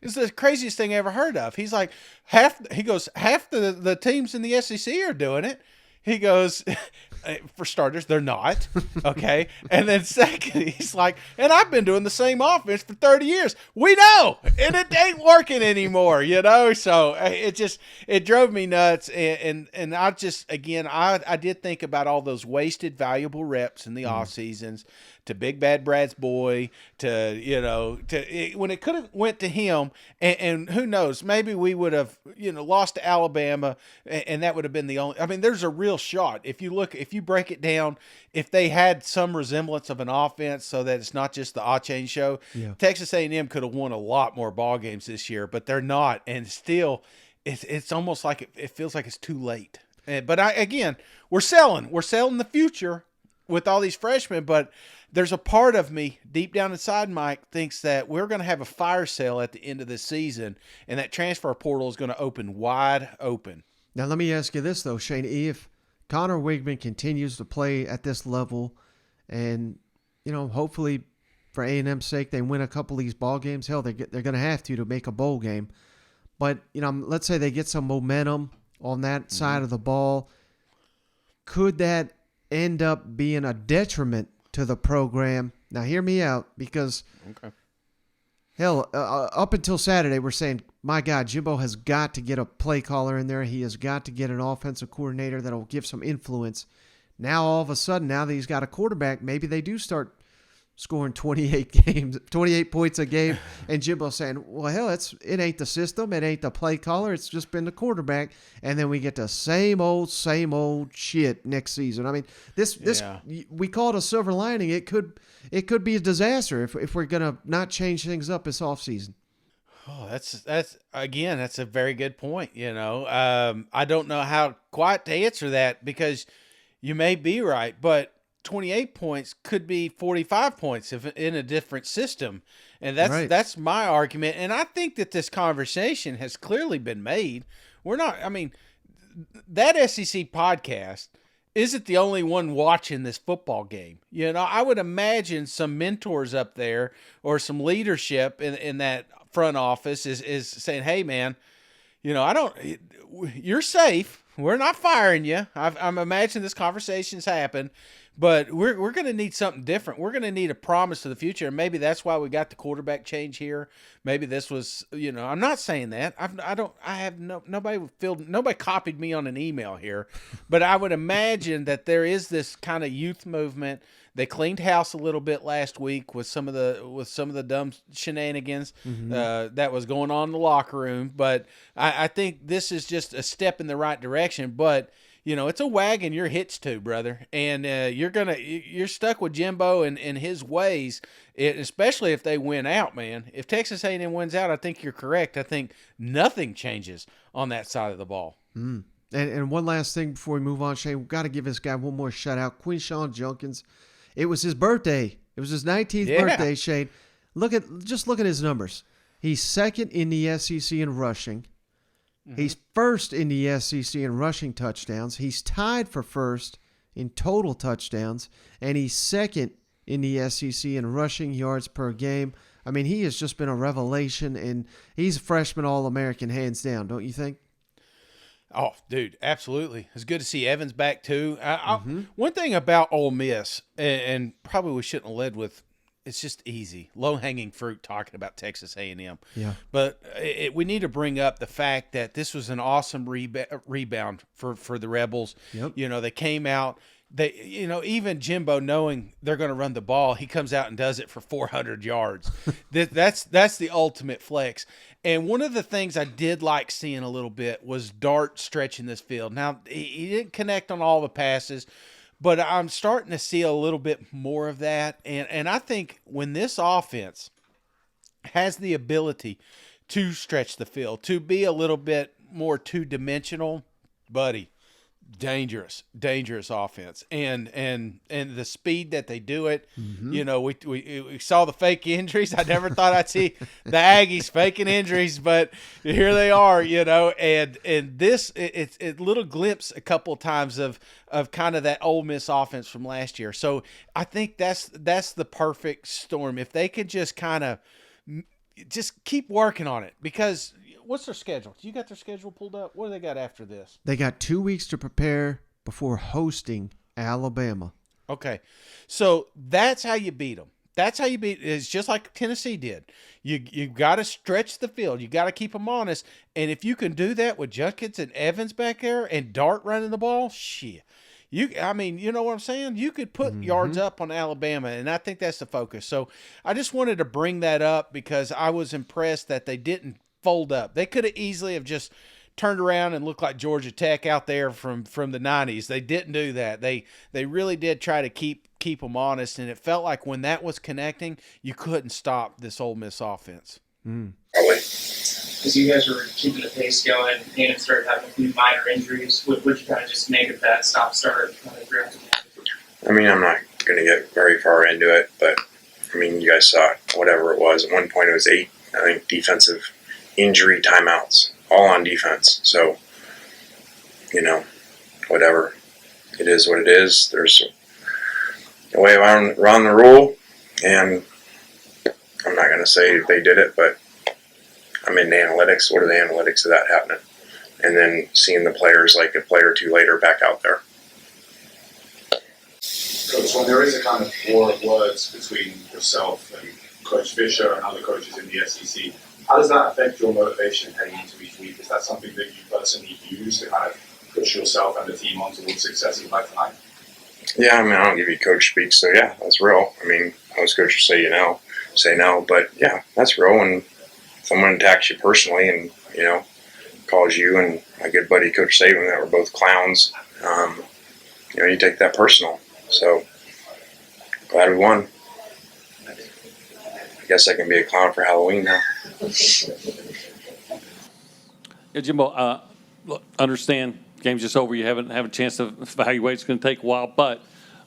It's the craziest thing I ever heard of. He's like, half the teams in the SEC are doing it. He goes, for starters, they're not, okay? And then second, he's like, and I've been doing the same offense for 30 years. We know, and it ain't working anymore, So it drove me nuts. And I just, again, I did think about all those wasted, valuable reps in the off seasons, to Big Bad Brad's boy, when it could have went to him, and who knows, maybe we would have, lost to Alabama, and that would have been the only. I mean, there's a real shot if you break it down. If they had some resemblance of an offense, so that it's not just the A-Chain show, Texas A&M could have won a lot more ball games this year, but they're not, and still, it's almost like it feels like it's too late. But we're selling the future with all these freshmen, but there's a part of me deep down inside, Mike, thinks that we're going to have a fire sale at the end of this season, and that transfer portal is going to open wide open. Now, let me ask you this, though, Shane. If Connor Wigman continues to play at this level and, hopefully for A&M's sake, they win a couple of these ball games, hell, they're going to have to make a bowl game. But, let's say they get some momentum on that side of the ball. Could that end up being a detriment to the program? Now, hear me out, because hell, up until Saturday, we're saying, my God, Jimbo has got to get a play caller in there. He has got to get an offensive coordinator that'll give some influence. Now, all of a sudden, now that he's got a quarterback, maybe they do start scoring 28 points a game, and Jimbo saying, well, hell, it ain't the system, it ain't the play caller, it's just been the quarterback, and then we get the same old shit next season. I mean, this we call it a silver lining. It could be a disaster if we're gonna not change things up this offseason. Oh, that's a very good point. I don't know how quite to answer that, because you may be right, but 28 points could be 45 points if in a different system. And that's my argument. And I think that this conversation has clearly been made. That SEC podcast isn't the only one watching this football game. I would imagine some mentors up there or some leadership in that front office is saying, hey man, you're safe. We're not firing you. I'm imagining this conversation's happened. But we're going to need something different. We're going to need a promise to the future, and maybe that's why we got the quarterback change here. Maybe this was, I'm not saying that. Nobody copied me on an email here, but I would imagine that there is this kind of youth movement. They cleaned house a little bit last week with some of the dumb shenanigans that was going on in the locker room. But I think this is just a step in the right direction. But it's a wagon you're hitched to, brother, and you're stuck with Jimbo and his ways, especially if they win out, man. If Texas A&M wins out, I think you're correct. I think nothing changes on that side of the ball. And one last thing before we move on, Shane, we've got to give this guy one more shout-out. Quinshon Junkins. It was his birthday. It was his 19th birthday, Shane. Look at his numbers. He's second in the SEC in rushing. He's first in the SEC in rushing touchdowns. He's tied for first in total touchdowns, and he's second in the SEC in rushing yards per game. I mean, he has just been a revelation, and he's a freshman All-American hands down, don't you think? Oh, dude, absolutely. It's good to see Evans back, too. One thing about Ole Miss, and probably we shouldn't have led with, it's just easy, low-hanging fruit talking about Texas A&M. Yeah. But we need to bring up the fact that this was an awesome rebound for the Rebels. Yep. They came out. Even Jimbo, knowing they're going to run the ball, he comes out and does it for 400 yards. That's the ultimate flex. And one of the things I did like seeing a little bit was Dart stretching this field. Now, he didn't connect on all the passes, But I'm starting to see a little bit more of that. And I think when this offense has the ability to stretch the field, to be a little bit more two-dimensional, buddy, dangerous offense. And the speed that they do it, you know, we saw the fake injuries. I never thought I'd see the Aggies faking injuries, but here they are, you know, and this, it's a little glimpse a couple of times of kind of that Ole Miss offense from last year. So I think that's the perfect storm. If they could just kind of just keep working on it, because what's their schedule? You got their schedule pulled up? What do they got after this? They got 2 weeks to prepare before hosting Alabama. Okay. So that's how you beat them. That's how you beat. It's just like Tennessee did. You got to stretch the field. You got to keep them honest. And if you can do that with Junkins and Evans back there and Dart running the ball, shit. I mean, you know what I'm saying? You could put yards up on Alabama, and I think that's the focus. So I just wanted to bring that up because I was impressed that they didn't fold up. They could have easily have just turned around and looked like Georgia Tech out there from the 90s. They didn't do that. They really did try to keep them honest, and it felt like when that was connecting, you couldn't stop this Ole Miss offense. As you guys were keeping the pace going and started having a few minor injuries, would you kind of just make it that stop-start throughout the game? I mean, I'm not going to get very far into it, but I mean, you guys saw whatever it was. At one point, it was 8, I think, defensive injury timeouts, all on defense. So, you know, whatever. It is what it is. There's a way around the rule, and I'm not going to say they did it, but I'm in analytics. What are the analytics of that happening? And then seeing the players like a play or two later back out there. Coach, when there is a kind of war of words between yourself and Coach Fisher and other coaches in the SEC, how does that affect your motivation heading into each week? Is that something that you personally use to kind of push yourself and the team on towards successes like tonight? Yeah, I mean, I don't give you coach speak, so yeah, that's real. I mean, most coaches say say no, but yeah, that's real. And someone attacks you personally and, you know, calls you and my good buddy Coach Saban, that were both clowns, you know, you take that personal. So glad we won. I guess I can be a clown for Halloween now. Yeah, Jimbo, look, understand game's just over. You haven't had a chance to evaluate. It's going to take a while, but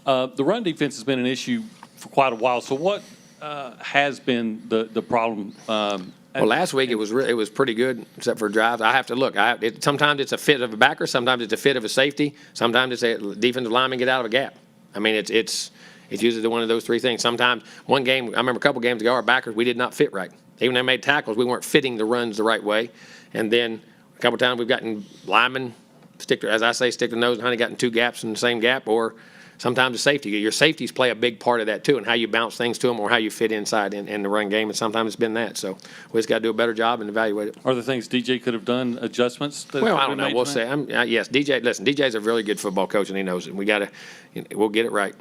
the run defense has been an issue for quite a while. So what has been the problem? Well, last week it was pretty good, except for drives. I have to look. Sometimes it's a fit of a backer. Sometimes it's a fit of a safety. Sometimes it's a defensive lineman get out of a gap. I mean, it's usually one of those three things. Sometimes one game, I remember a couple games ago, our backers, we did not fit right. Even when they made tackles, we weren't fitting the runs the right way. And then a couple times we've gotten linemen, stick the nose and honey, got in two gaps in the same gap, or sometimes the safety. Your safeties play a big part of that too, and how you bounce things to them or how you fit inside in the run game. And sometimes it's been that. So we just got to do a better job and evaluate it. Are there things DJ could have done, adjustments? Well, I don't know. We'll say. Yes, DJ. Listen, DJ's a really good football coach, and he knows it. We'll get it right.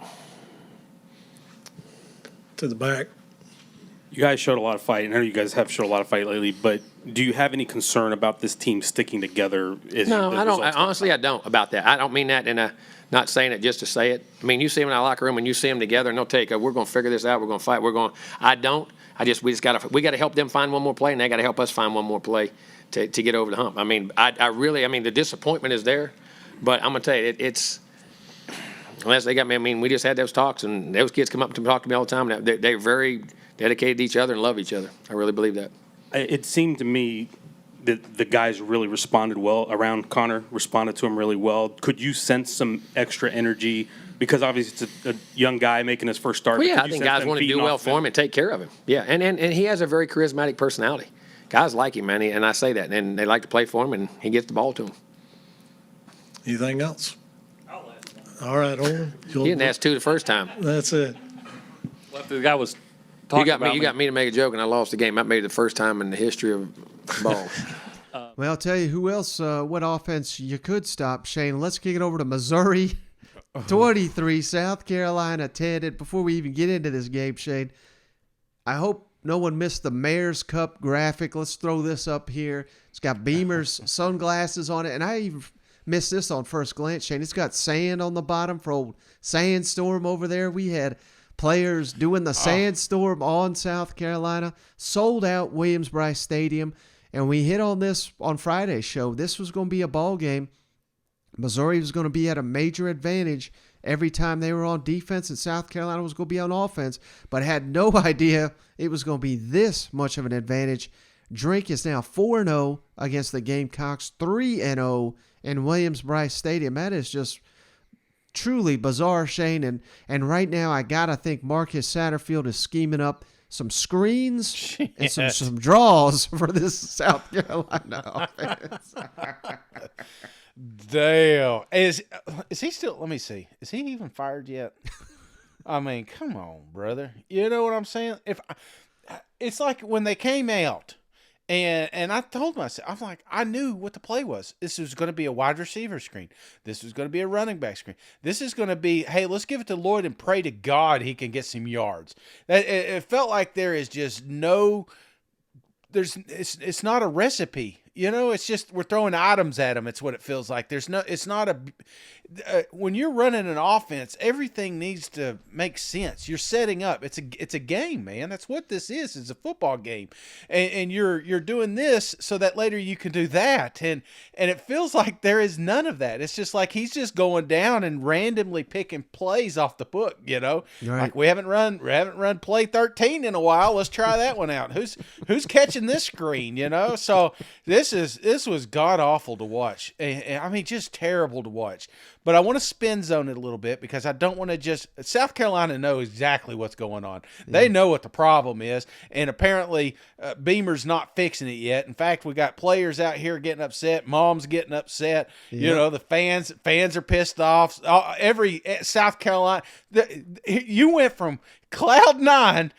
To the back. You guys showed a lot of fight. I know you guys have showed a lot of fight lately, but do you have any concern about this team sticking together? No, I don't. Honestly, I don't about that. I don't mean that in a not saying it just to say it. I mean, you see them in our locker room and you see them together, and they'll take, we're going to figure this out. We're going to fight. We got to help them find one more play, and they got to help us find one more play to get over the hump. I mean, the disappointment is there, but I'm going to tell you, it's. Unless they got me, I mean, we just had those talks, and those kids come up to talk to me all the time. And they're very dedicated to each other and love each other. I really believe that. It seemed to me that the guys really responded well around Connor, responded to him really well. Could you sense some extra energy? Because obviously it's a young guy making his first start. Well, yeah, I think guys want to do well for him and take care of him. Yeah, and he has a very charismatic personality. Guys like him, man, and I say that. And they like to play for him, and he gets the ball to them. Anything else? All right, Ole. You didn't ask two the first time. That's it. Well, the guy was talking about you got me to make a joke, and I lost the game. That made it the first time in the history of ball. Well, I'll tell you who else, what offense you could stop, Shane. Let's kick it over to Missouri, 23, South Carolina 10. And before we even get into this game, Shane, I hope no one missed the Mayor's Cup graphic. Let's throw this up here. It's got Beamer's sunglasses on it, and I even miss this on first glance, Shane. It's got sand on the bottom for old Sandstorm over there. We had players doing the Sandstorm on South Carolina, sold out Williams-Brice Stadium, and we hit on this on Friday's show. This was going to be a ball game. Missouri was going to be at a major advantage every time they were on defense, and South Carolina was going to be on offense, but had no idea it was going to be this much of an advantage. Drink is now 4-0 against the Gamecocks, 3-0 in Williams-Brice Stadium. That is just truly bizarre, Shane. And right now, I got to think Marcus Satterfield is scheming up some screens and some draws for this South Carolina offense. Damn. Is he still, let me see. Is he even fired yet? I mean, come on, brother. You know what I'm saying? It's like when they came out, and I told myself, I knew what the play was. This was going to be a wide receiver screen. This was going to be a running back screen. This is going to be, hey, let's give it to Lloyd and pray to God he can get some yards. It felt like there is just it's not a recipe. You know, it's just we're throwing items at them. It's what it feels like. When you're running an offense, everything needs to make sense. You're setting up. It's a game, man. That's what this is. It's a football game, and you're doing this so that later you can do that. And it feels like there is none of that. It's just like he's just going down and randomly picking plays off the book. You know, right. Like we haven't run play 13 in a while. Let's try that one out. Who's catching this screen? You know, so this was god awful to watch. I mean, just terrible to watch. But I want to spin zone it a little bit because I don't want to South Carolina know exactly what's going on. They know what the problem is, and apparently Beamer's not fixing it yet. In fact, we got players out here getting upset, moms getting upset. Yeah. You know, the fans are pissed off. Every South Carolina, you went from cloud nine,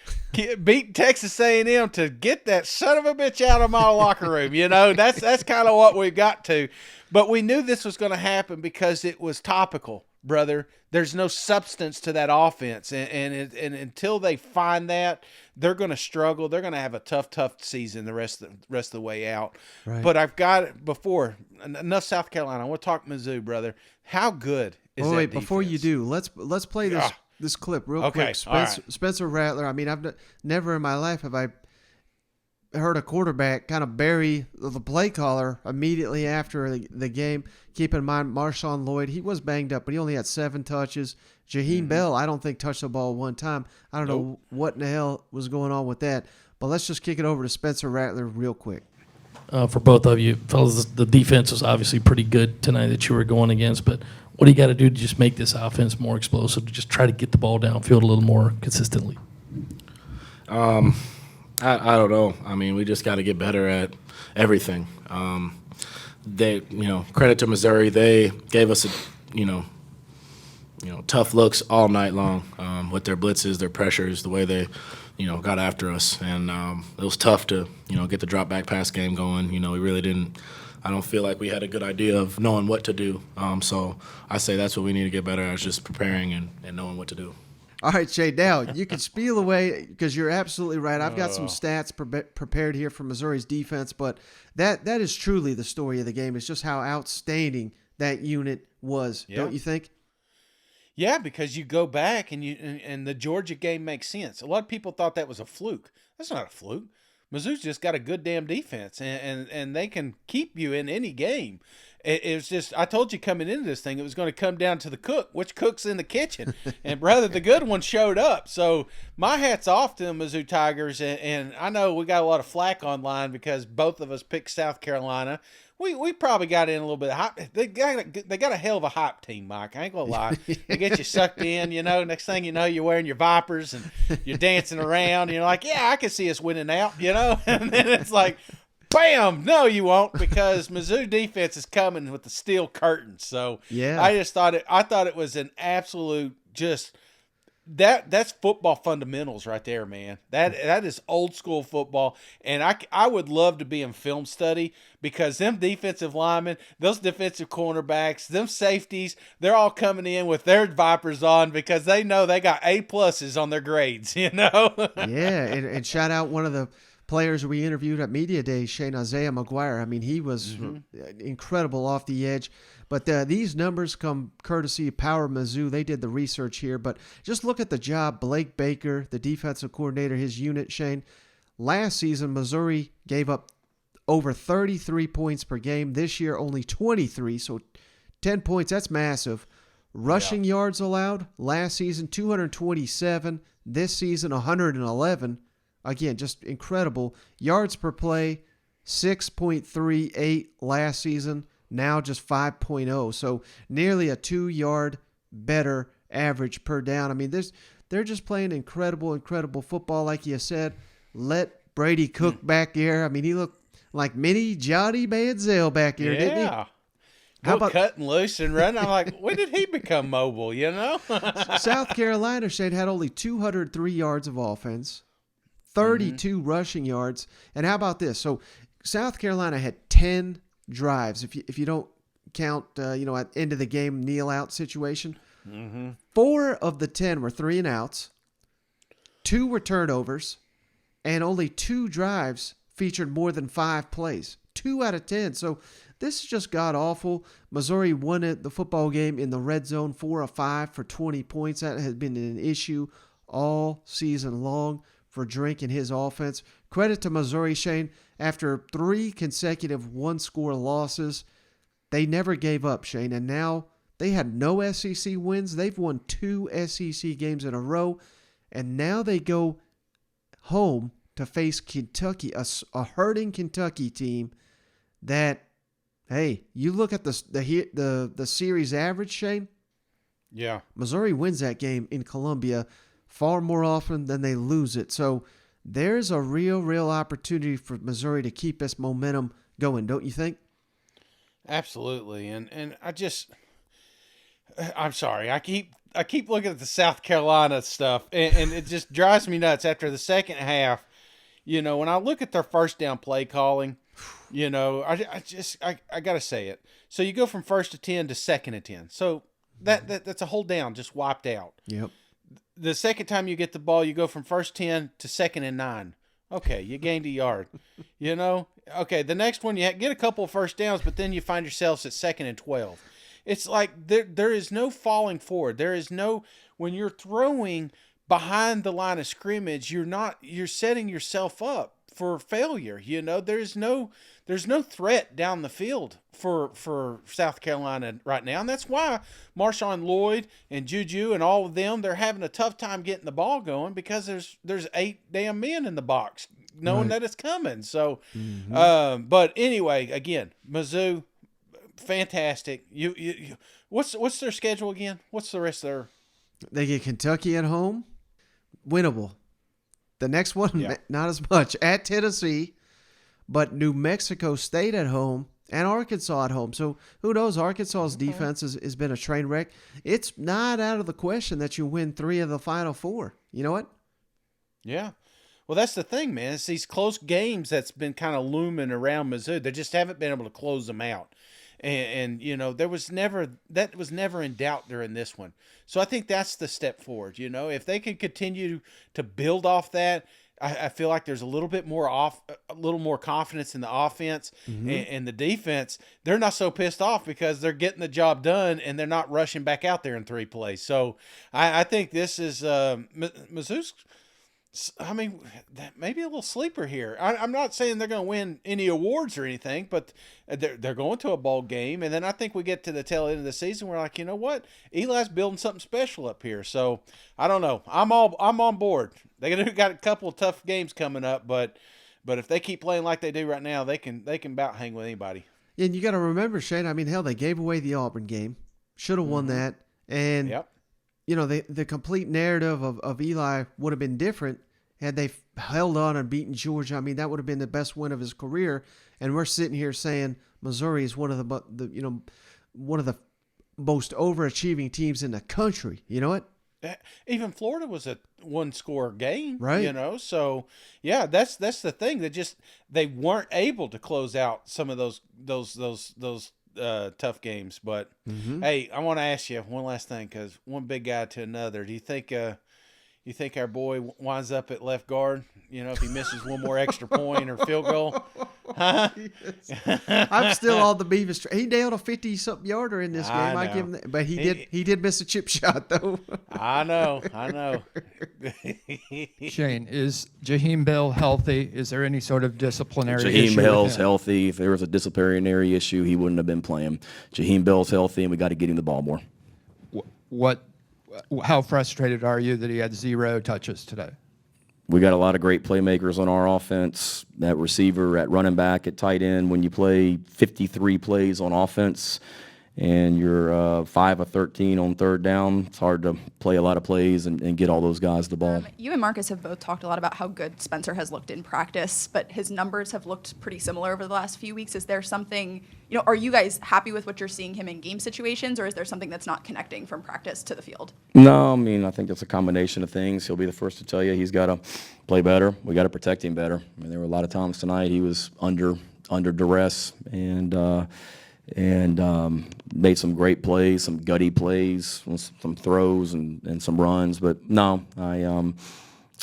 beat Texas A&M to get that son of a bitch out of my locker room. You know, that's kind of what we got to. But we knew this was going to happen because it was topical, brother. There's no substance to that offense. And until they find that, they're going to struggle. They're going to have a tough season the rest of the way out. Right. But I've got it before. Enough South Carolina. I want to talk Mizzou, brother. How good is that defense? Before you do, let's play this clip real quick. Spencer Rattler. I mean, I've never in my life have I heard a quarterback kind of bury the play caller immediately after the game. Keep in mind, Marshawn Lloyd, he was banged up, but he only had 7 touches. Jaheim Bell, I don't think touched the ball one time. I don't know what in the hell was going on with that. But let's just kick it over to Spencer Rattler real quick. For both of you, fellas, the defense was obviously pretty good tonight that you were going against, but what do you got to do to just make this offense more explosive, to just try to get the ball downfield a little more consistently? I don't know. I mean, we just got to get better at everything. Credit to Missouri. They gave us tough looks all night long with their blitzes, their pressures, the way they, got after us. And it was tough to, get the drop back pass game going. We really didn't. I don't feel like we had a good idea of knowing what to do. So I say that's what we need to get better at, is just preparing and knowing what to do. All right, Shay, now you can spiel away because you're absolutely right. I've got some stats prepared here for Missouri's defense, but that is truly the story of the game. It's just how outstanding that unit was, don't you think? Yeah, because you go back and the Georgia game makes sense. A lot of people thought that was a fluke. That's not a fluke. Mizzou's just got a good damn defense, and they can keep you in any game. It was just, I told you coming into this thing, it was going to come down to the cook. Which cook's in the kitchen? And, brother, the good one showed up. So my hat's off to the Mizzou Tigers. And I know we got a lot of flack online because both of us picked South Carolina. We probably got in a little bit of hype. They got a hell of a hype team, Mike. I ain't going to lie. They get you sucked in, Next thing you know, you're wearing your Vipers and you're dancing around. And you're like, yeah, I can see us winning out, And then it's like, bam! No, you won't, because Mizzou defense is coming with the steel curtains. So yeah, I thought it was an absolute just that's football fundamentals right there, man. That is old school football, and I would love to be in film study because them defensive linemen, those defensive cornerbacks, them safeties, they're all coming in with their Vipers on because they know they got A+ on their grades. Yeah, and shout out one of the players we interviewed at Media Day, Shane Isaiah McGuire, I mean, he was incredible off the edge. But these numbers come courtesy of Power Mizzou. They did the research here. But just look at the job Blake Baker, the defensive coordinator, his unit, Shane. Last season, Missouri gave up over 33 points per game. This year, only 23, so 10 points. That's massive. Rushing yards allowed, last season, 227. This season, 111. Again, just incredible. Yards per play, 6.38 last season. Now just 5.0. So nearly a 2-yard better average per down. I mean, they're just playing incredible football, like you said. Let Brady Cook back there. I mean, he looked like mini Johnny Manziel back here, didn't he? Yeah. How about cutting loose and running? I'm like, when did he become mobile, you know? South Carolina, Shane, had only 203 yards of offense, 32 rushing yards. And how about this? So South Carolina had 10 drives. If you don't count, at end of the game, kneel out situation. 4 of the 10 were 3 and outs. 2 were turnovers. And only 2 drives featured more than 5 plays. 2 out of 10. So this is just god-awful. Missouri won the football game in the red zone, 4 of 5 for 20 points. That has been an issue all season long for Drink and his offense. Credit to Missouri, Shane. After 3 consecutive one-score losses, they never gave up, Shane. And now they had no SEC wins. They've won 2 SEC games in a row. And now they go home to face Kentucky, a hurting Kentucky team that, hey, you look at the series average, Shane. Yeah. Missouri wins that game in Columbia far more often than they lose it. So there's a real opportunity for Missouri to keep this momentum going, don't you think? Absolutely. And I'm sorry. I keep looking at the South Carolina stuff, and it just drives me nuts after the second half. You know, when I look at their first down play calling, you know, I got to say it. So you go from 1st to 10 to 2nd and 10. So that's a whole down just wiped out. Yep. The second time you get the ball, you go from 1st 10 to 2nd and 9. Okay, you gained a yard. You know? Okay, the next one, you get a couple of first downs, but then you find yourselves at 2nd and 12. It's like there is no falling forward. There is no, when you're throwing behind the line of scrimmage, you're setting yourself up for failure. You know, there's no threat down the field for South Carolina right now. And that's why Marshawn Lloyd and Juju and all of them, they're having a tough time getting the ball going because there's 8 damn men in the box knowing that it's coming. So, but anyway, again, Mizzou, fantastic. You what's their schedule again? What's the rest of their? They get Kentucky at home, winnable. The next one, not as much, at Tennessee, but New Mexico State at home and Arkansas at home. So who knows? Arkansas's defense has been a train wreck. It's not out of the question that you win 3 of the final 4. You know what? Yeah. Well, that's the thing, man. It's these close games that's been kind of looming around Mizzou. They just haven't been able to close them out. And you know, that was never in doubt during this one. So I think that's the step forward. You know, if they can continue to build off that, I feel like there's a little more confidence in the offense and the defense. They're not so pissed off because they're getting the job done and they're not rushing back out there in 3 plays. So I think this is Mizzou's. I mean, maybe a little sleeper here. I'm not saying they're going to win any awards or anything, but they're going to a bowl game. And then I think we get to the tail end of the season. We're like, you know what? Eli's building something special up here. So I don't know. I'm on board. They got a couple of tough games coming up, but if they keep playing like they do right now, they can about hang with anybody. And you got to remember, Shane. I mean, hell, they gave away the Auburn game. Should have won that. And you know, the complete narrative of Eli would have been different had they held on and beaten Georgia. I mean, that would have been the best win of his career. And we're sitting here saying Missouri is one of the most overachieving teams in the country. You know what? Even Florida was a 1-score game, right? You know, so yeah, that's the thing. They weren't able to close out some of those tough games. But hey, I want to ask you one last thing, because one big guy to another. Do you think You think our boy winds up at left guard? You know, if he misses one more extra point or field goal, huh? I'm still on the Beavis. He nailed a 50-something yarder in this game. I give him that, but he did miss a chip shot though. I know. Shane, is Jaheim Bell healthy? Is there any sort of disciplinary issue Jaheim with Bell's him? healthy. If there was a disciplinary issue, he wouldn't have been playing. Jaheim Bell's healthy, and we got to get him the ball more. How frustrated are you that he had 0 touches today? We got a lot of great playmakers on our offense, at receiver, at running back, at tight end. When you play 53 plays on offense and you're 5 of 13 on third down, it's hard to play a lot of plays and get all those guys the ball. You and Marcus have both talked a lot about how good Spencer has looked in practice, but his numbers have looked pretty similar over the last few weeks. Is there something, are you guys happy with what you're seeing him in game situations, or is there something that's not connecting from practice to the field? No, I mean, I think it's a combination of things. He'll be the first to tell you he's got to play better. We got to protect him better. I mean, there were a lot of times tonight he was under duress and made some great plays, some gutty plays, some throws and some runs. But no,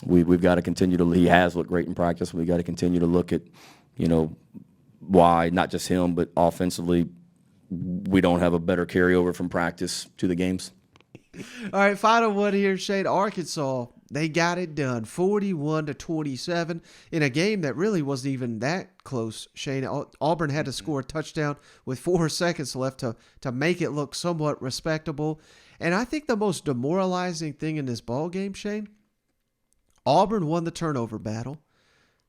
we've got to continue to. He has looked great in practice. We got to continue to look at, why not just him, but offensively, we don't have a better carryover from practice to the games. All right, final one here, Shane. Arkansas, they got it done, 41-27 in a game that really wasn't even that close, Shane. Auburn had to score a touchdown with 4 seconds left to make it look somewhat respectable. And I think the most demoralizing thing in this ball game, Shane, Auburn won the turnover battle.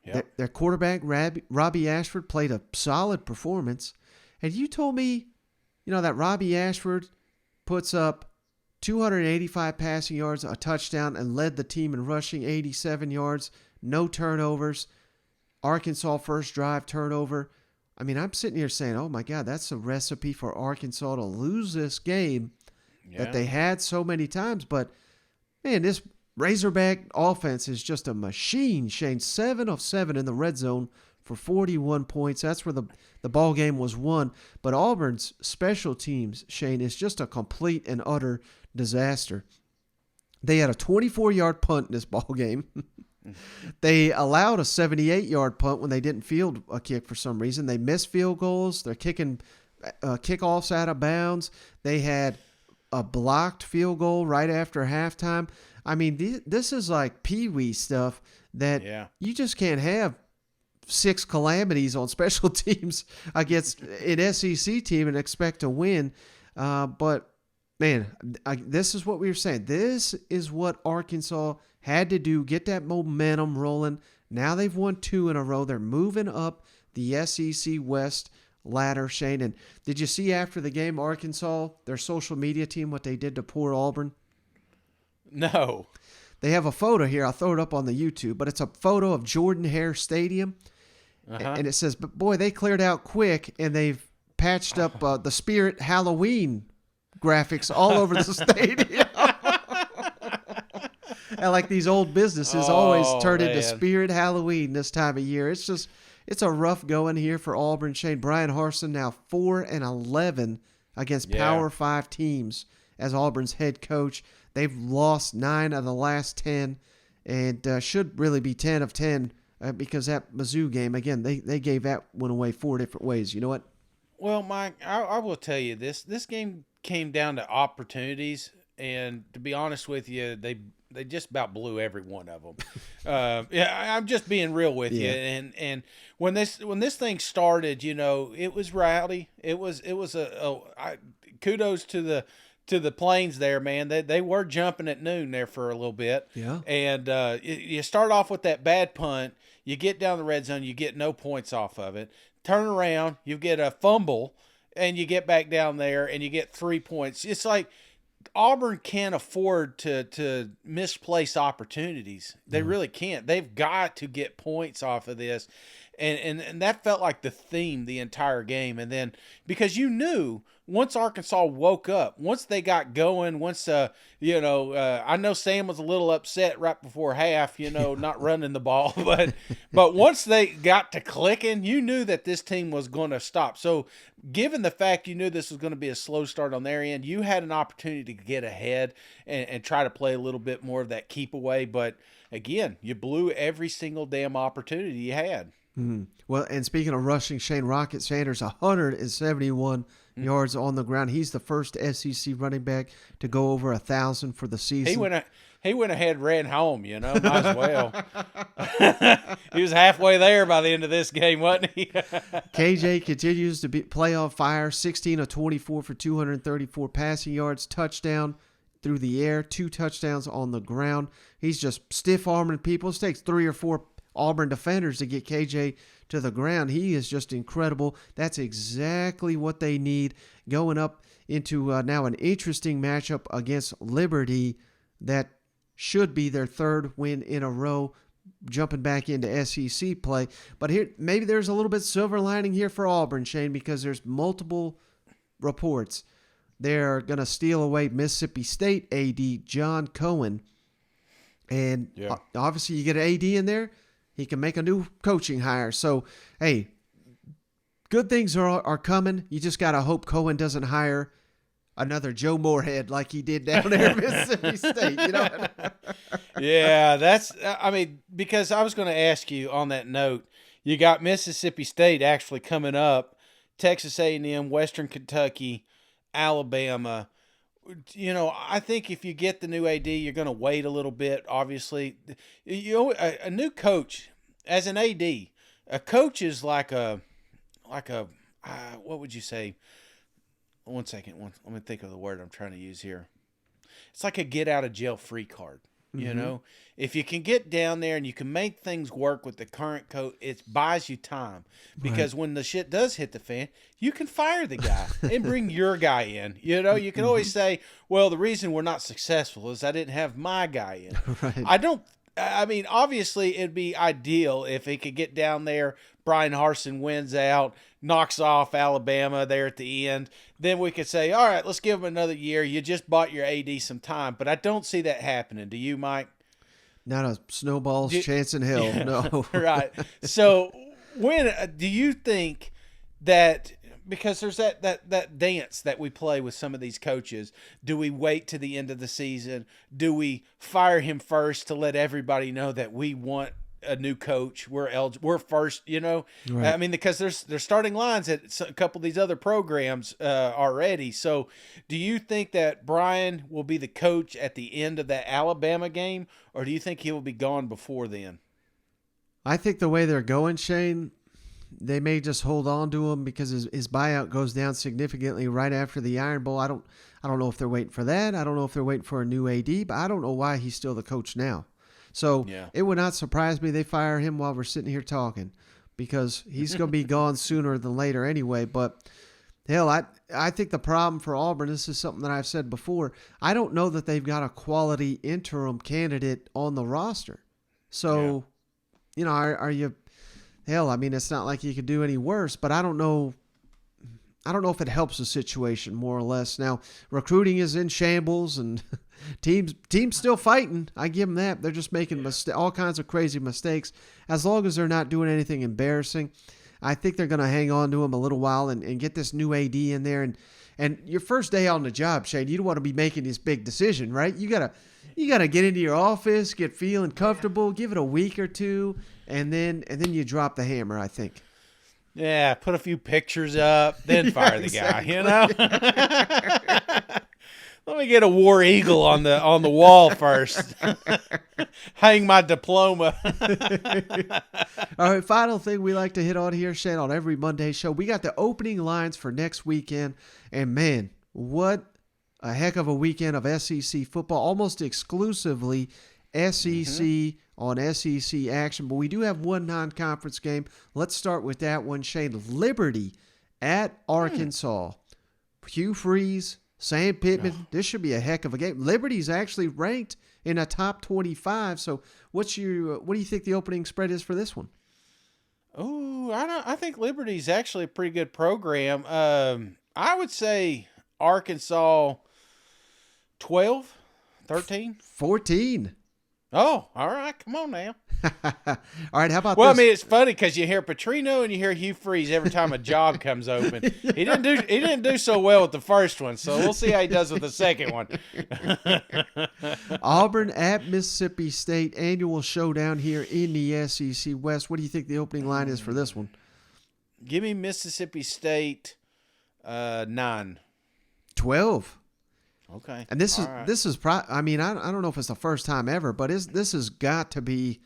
Yep. Their quarterback, Robbie Ashford, played a solid performance. And you told me, that Robbie Ashford puts up 285 passing yards, a touchdown, and led the team in rushing, 87 yards, no turnovers. Arkansas first drive turnover. I mean, I'm sitting here saying, oh my God, that's a recipe for Arkansas to lose this game that they had so many times. But man, this Razorback offense is just a machine. Shane, 7 of 7 in the red zone for 41 points. That's where the ball game was won. But Auburn's special teams, Shane, is just a complete and utter disaster. They had a 24-yard punt in this ball game. They allowed a 78-yard punt when they didn't field a kick for some reason. They missed field goals. They're kicking kickoffs out of bounds. They had a blocked field goal right after halftime. I mean, this is like peewee stuff that you just can't have 6 calamities on special teams against an SEC team and expect to win. But man, this is what we were saying. This is what Arkansas had to do, get that momentum rolling. Now they've won 2 in a row. They're moving up the SEC West ladder, Shane. And did you see after the game, Arkansas, their social media team, what they did to poor Auburn? No. They have a photo here. I'll throw it up on the YouTube, but it's a photo of Jordan-Hare Stadium. And it says, but boy, they cleared out quick, and they've patched up the Spirit Halloween graphics all over the stadium. And like these old businesses always turn into Spirit Halloween this time of year. It's a rough going here for Auburn. Shane, Brian Harsin now 4-11 against Power 5 teams as Auburn's head coach. They've lost 9 of the last 10 and should really be 10 of 10 because that Mizzou game, again, they gave that one away 4 different ways. You know what? Well, Mike, I will tell you this. This game came down to opportunities, and to be honest with you, they just about blew every one of them. I'm just being real with you. And when this thing started, it was rowdy. It was kudos to the Plains there, man. They were jumping at noon there for a little bit. Yeah. And you start off with that bad punt. You get down the red zone. You get no points off of it. Turn around. You get a fumble, and you get back down there, and you get 3 points. It's like Auburn can't afford to misplace opportunities. They really can't. They've got to get points off of this. And that felt like the theme the entire game. And then because you knew once Arkansas woke up, once they got going, once I know Sam was a little upset right before half, not running the ball, but once they got to clicking, you knew that this team was going to stop. So given the fact you knew this was going to be a slow start on their end, you had an opportunity to get ahead and try to play a little bit more of that keep away. But again, you blew every single damn opportunity you had. Mm-hmm. Well, and speaking of rushing, Shane Rocket Sanders, 171 yards on the ground. He's the first SEC running back to go over 1,000 for the season. He went ahead and ran home, might as well. He was halfway there by the end of this game, wasn't he? KJ continues to play on fire, 16 of 24 for 234 passing yards, touchdown through the air, 2 touchdowns on the ground. He's just stiff-arming people. It takes 3 or 4 Auburn defenders to get KJ to the ground. He is just incredible. That's exactly what they need going up into now an interesting matchup against Liberty that should be their 3rd win in a row, jumping back into SEC play. But here, maybe there's a little bit silver lining here for Auburn, Shane, because there's multiple reports. They're going to steal away Mississippi State AD John Cohen. And obviously you get an AD in there, he can make a new coaching hire. So, hey, good things are coming. You just got to hope Cohen doesn't hire another Joe Moorhead like he did down there in Mississippi State. Yeah, because I was going to ask you on that note, you got Mississippi State actually coming up, Texas A&M, Western Kentucky, Alabama. I think if you get the new AD, you're going to wait a little bit, obviously. A new coach, as an AD, a coach is like a what would you say? One second. Let me think of the word I'm trying to use here. It's like a get-out-of-jail-free card. If you can get down there and you can make things work with the current coach, it buys you time. Because when the shit does hit the fan, you can fire the guy and bring your guy in. You can always say, well, the reason we're not successful is I didn't have my guy in. Right. Obviously, it'd be ideal if he could get down there, Brian Harsin wins out, knocks off Alabama there at the end. Then we could say, all right, let's give him another year. You just bought your AD some time. But I don't see that happening. Do you, Mike? Not a snowball's chance in hell, no. Right. So when do you think that, because there's that dance that we play with some of these coaches, do we wait to the end of the season? Do we fire him first to let everybody know that we want a new coach? We're first, Right. Because there's starting lines at a couple of these other programs already. So do you think that Brian will be the coach at the end of that Alabama game, or do you think he will be gone before then? I think the way they're going, Shane, they may just hold on to him because his buyout goes down significantly right after the Iron Bowl. I don't know if they're waiting for that. I don't know if they're waiting for a new AD, but I don't know why he's still the coach now. So It would not surprise me they fire him while we're sitting here talking, because he's going to be gone sooner than later anyway. But hell, I think the problem for Auburn, this is something that I've said before, I don't know that they've got a quality interim candidate on the roster. So, are you – hell, it's not like you could do any worse, but I don't know if it helps the situation more or less. Now, recruiting is in shambles and – Teams still fighting. I give them that. They're just making all kinds of crazy mistakes. As long as they're not doing anything embarrassing, I think they're going to hang on to him a little while and get this new AD in there. And your first day on the job, Shane, you don't want to be making this big decision, right? You gotta get into your office, get feeling comfortable, give it a week or two, and then you drop the hammer, I think. Yeah, put a few pictures up, then fire the guy. Let me get a War Eagle on the wall first. Hang my diploma. All right, final thing we like to hit on here, Shane, on every Monday show. We got the opening lines for next weekend. And, man, what a heck of a weekend of SEC football. Almost exclusively SEC on SEC action. But we do have one non-conference game. Let's start with that one, Shane. Liberty at Arkansas. Hugh Freeze, Sam Pittman, this should be a heck of a game. Liberty's actually ranked in a top 25. So what do you think the opening spread is for this one? Oh, I think Liberty's actually a pretty good program. I would say Arkansas 12, 13. 14. Oh, all right. Come on now. All right, how about Well, this? I mean, it's funny because you hear Petrino and you hear Hugh Freeze every time a job comes open. He didn't do so well with the first one, so we'll see how he does with the second one. Auburn at Mississippi State, annual showdown here in the SEC West. What do you think the opening line is for this one? Give me Mississippi State 9. 12. Okay. And this All right. is I mean, I don't know if it's the first time ever, but this has got to be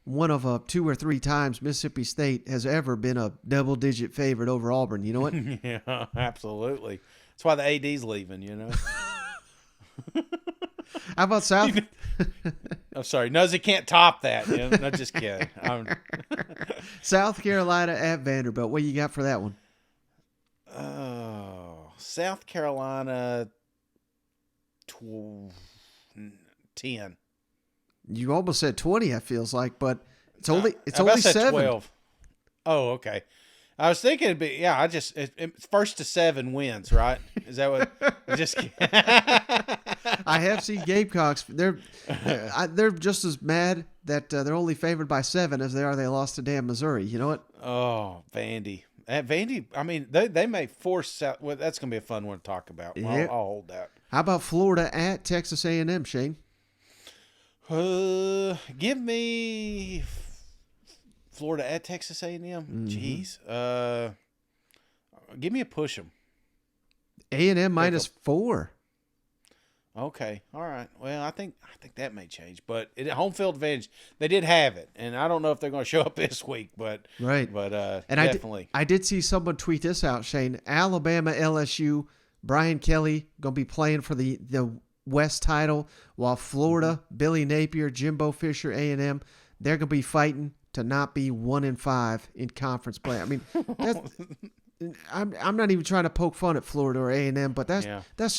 one of 2 or 3 times Mississippi State has ever been a double-digit favorite over Auburn. You know what? Yeah, absolutely. That's why the AD's leaving, you know. How about South? I'm sorry. Nosy can't top that. You know? No, just kidding. South Carolina at Vanderbilt. What you got for that one? Oh, South Carolina 10. You almost said 20, I feels like, but it's only I said 7. 12. Oh, okay. I was thinking it'd be it's first to 7 wins, right? Is that what? Just kidding. I have seen Gamecocks. They're just as mad that they're only favored by 7 as they lost to damn Missouri. You know what? Oh, Vandy. Vandy. I mean, they may force South. Well, that's gonna be a fun one to talk about. Yeah. I'll hold that. How about Florida at Texas A&M, Shane? Give me Florida at Texas A&M. Mm-hmm. Jeez. Give me a push 'em. A&M minus 4. Okay. All right. Well, I think that may change, but home field advantage, they did have it, and I don't know if they're going to show up this week, but right. But and definitely. I did see someone tweet this out, Shane. Alabama, LSU, Brian Kelly going to be playing for the West title, while Florida, Billy Napier, Jimbo Fisher, A&M, they're going to be fighting to not be 1-5 in conference play. I mean, I'm not even trying to poke fun at Florida or A&M, but that's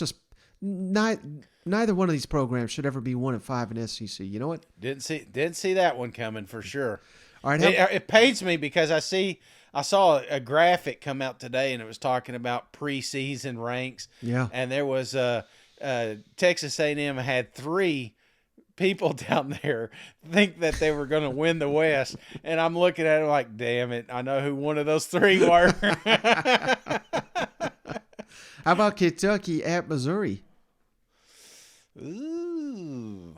just neither one of these programs should ever be 1-5 in SEC. You know what? Didn't see that one coming for sure. All right, it pains me because I saw a graphic come out today and it was talking about preseason ranks. Yeah, and there was Texas A&M had 3 people down there think that they were going to win the West, and I'm looking at it like, damn it, I know who one of those 3 were. How about Kentucky at Missouri? Ooh,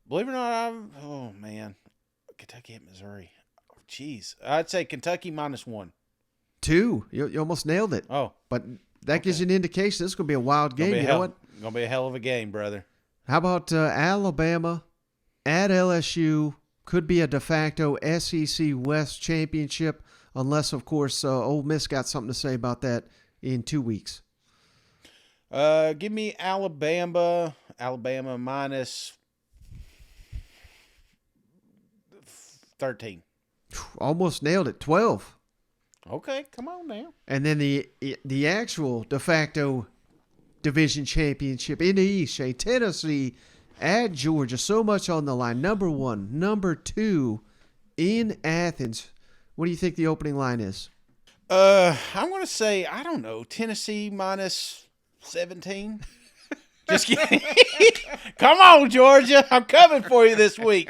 believe it or not, oh man, Kentucky at Missouri. Oh, jeez, I'd say Kentucky -1. 2. You almost nailed it. Oh, but that gives you an indication this is going to be a wild game. You know what? Gonna be a hell of a game, brother. How about Alabama at LSU? Could be a de facto SEC West championship, unless, of course, Ole Miss got something to say about that in 2 weeks. Give me Alabama minus 13. Almost nailed it. 12. Okay, come on now. And then the actual de facto division championship in the East, Shane, Tennessee at Georgia. So much on the line. Number 1, number 2 in Athens. What do you think the opening line is? I'm going to say, I don't know, Tennessee minus 17. Just kidding. Come on, Georgia. I'm coming for you this week.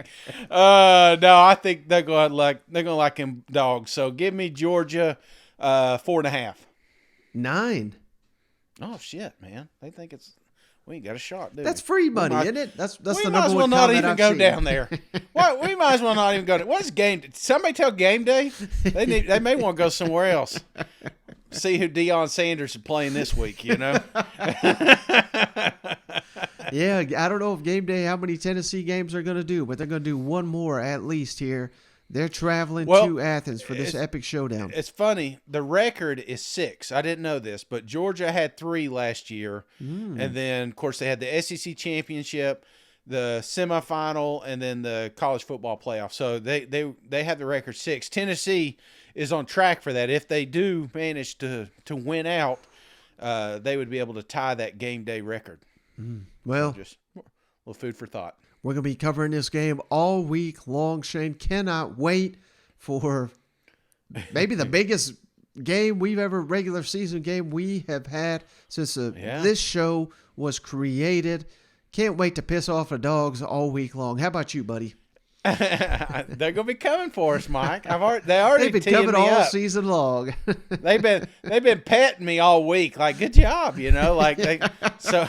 No, I think they're going to like them dogs. So give me Georgia 4.5. 9. Oh shit, man. They think we ain't got a shot, do That's free money, isn't it? That's the number one. We might as well not even go seen. down there. What? We might as well not even go. What is game? Somebody tell game day. They may want to go somewhere else. See who Deion Sanders is playing this week. You know. Yeah, I don't know if game day how many Tennessee games they're going to do, but they're going to do one more at least here. They're traveling to Athens for this epic showdown. It's funny. The record is 6. I didn't know this, but Georgia had 3 last year. And then, of course, they had the SEC championship, the semifinal, and then the college football playoff. So they have the record 6. Tennessee is on track for that. If they do manage to win out, they would be able to tie that game day record. Well, so just a little food for thought. We're going to be covering this game all week long. Shane, cannot wait for maybe the biggest regular season game we have had since this show was created. Can't wait to piss off the dogs all week long. How about you, buddy? They're gonna be coming for us, Mike. They already They've been teeing coming me all up. season long. They've been petting me all week, like good job, like so.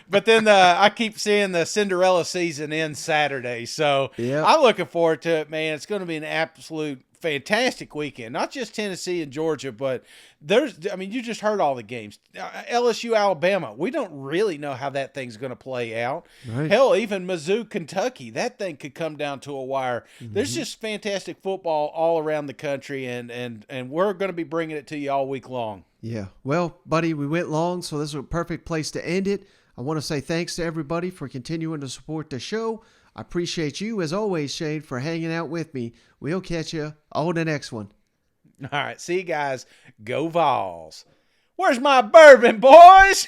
But then I keep seeing the Cinderella season end Saturday, so I'm looking forward to it, man. It's going to be an absolute fantastic weekend. Not just Tennessee and Georgia, but you just heard all the games. LSU, Alabama. We don't really know how that thing's going to play out. Right. Hell, even Mizzou, Kentucky. That thing could come down to a wire. Mm-hmm. There's just fantastic football all around the country, and we're going to be bringing it to you all week long. Yeah. Well, buddy, we went long, so this is a perfect place to end it. I want to say thanks to everybody for continuing to support the show. I appreciate you, as always, Shane, for hanging out with me. We'll catch you on the next one. All right. See you guys. Go Vols. Where's my bourbon, boys?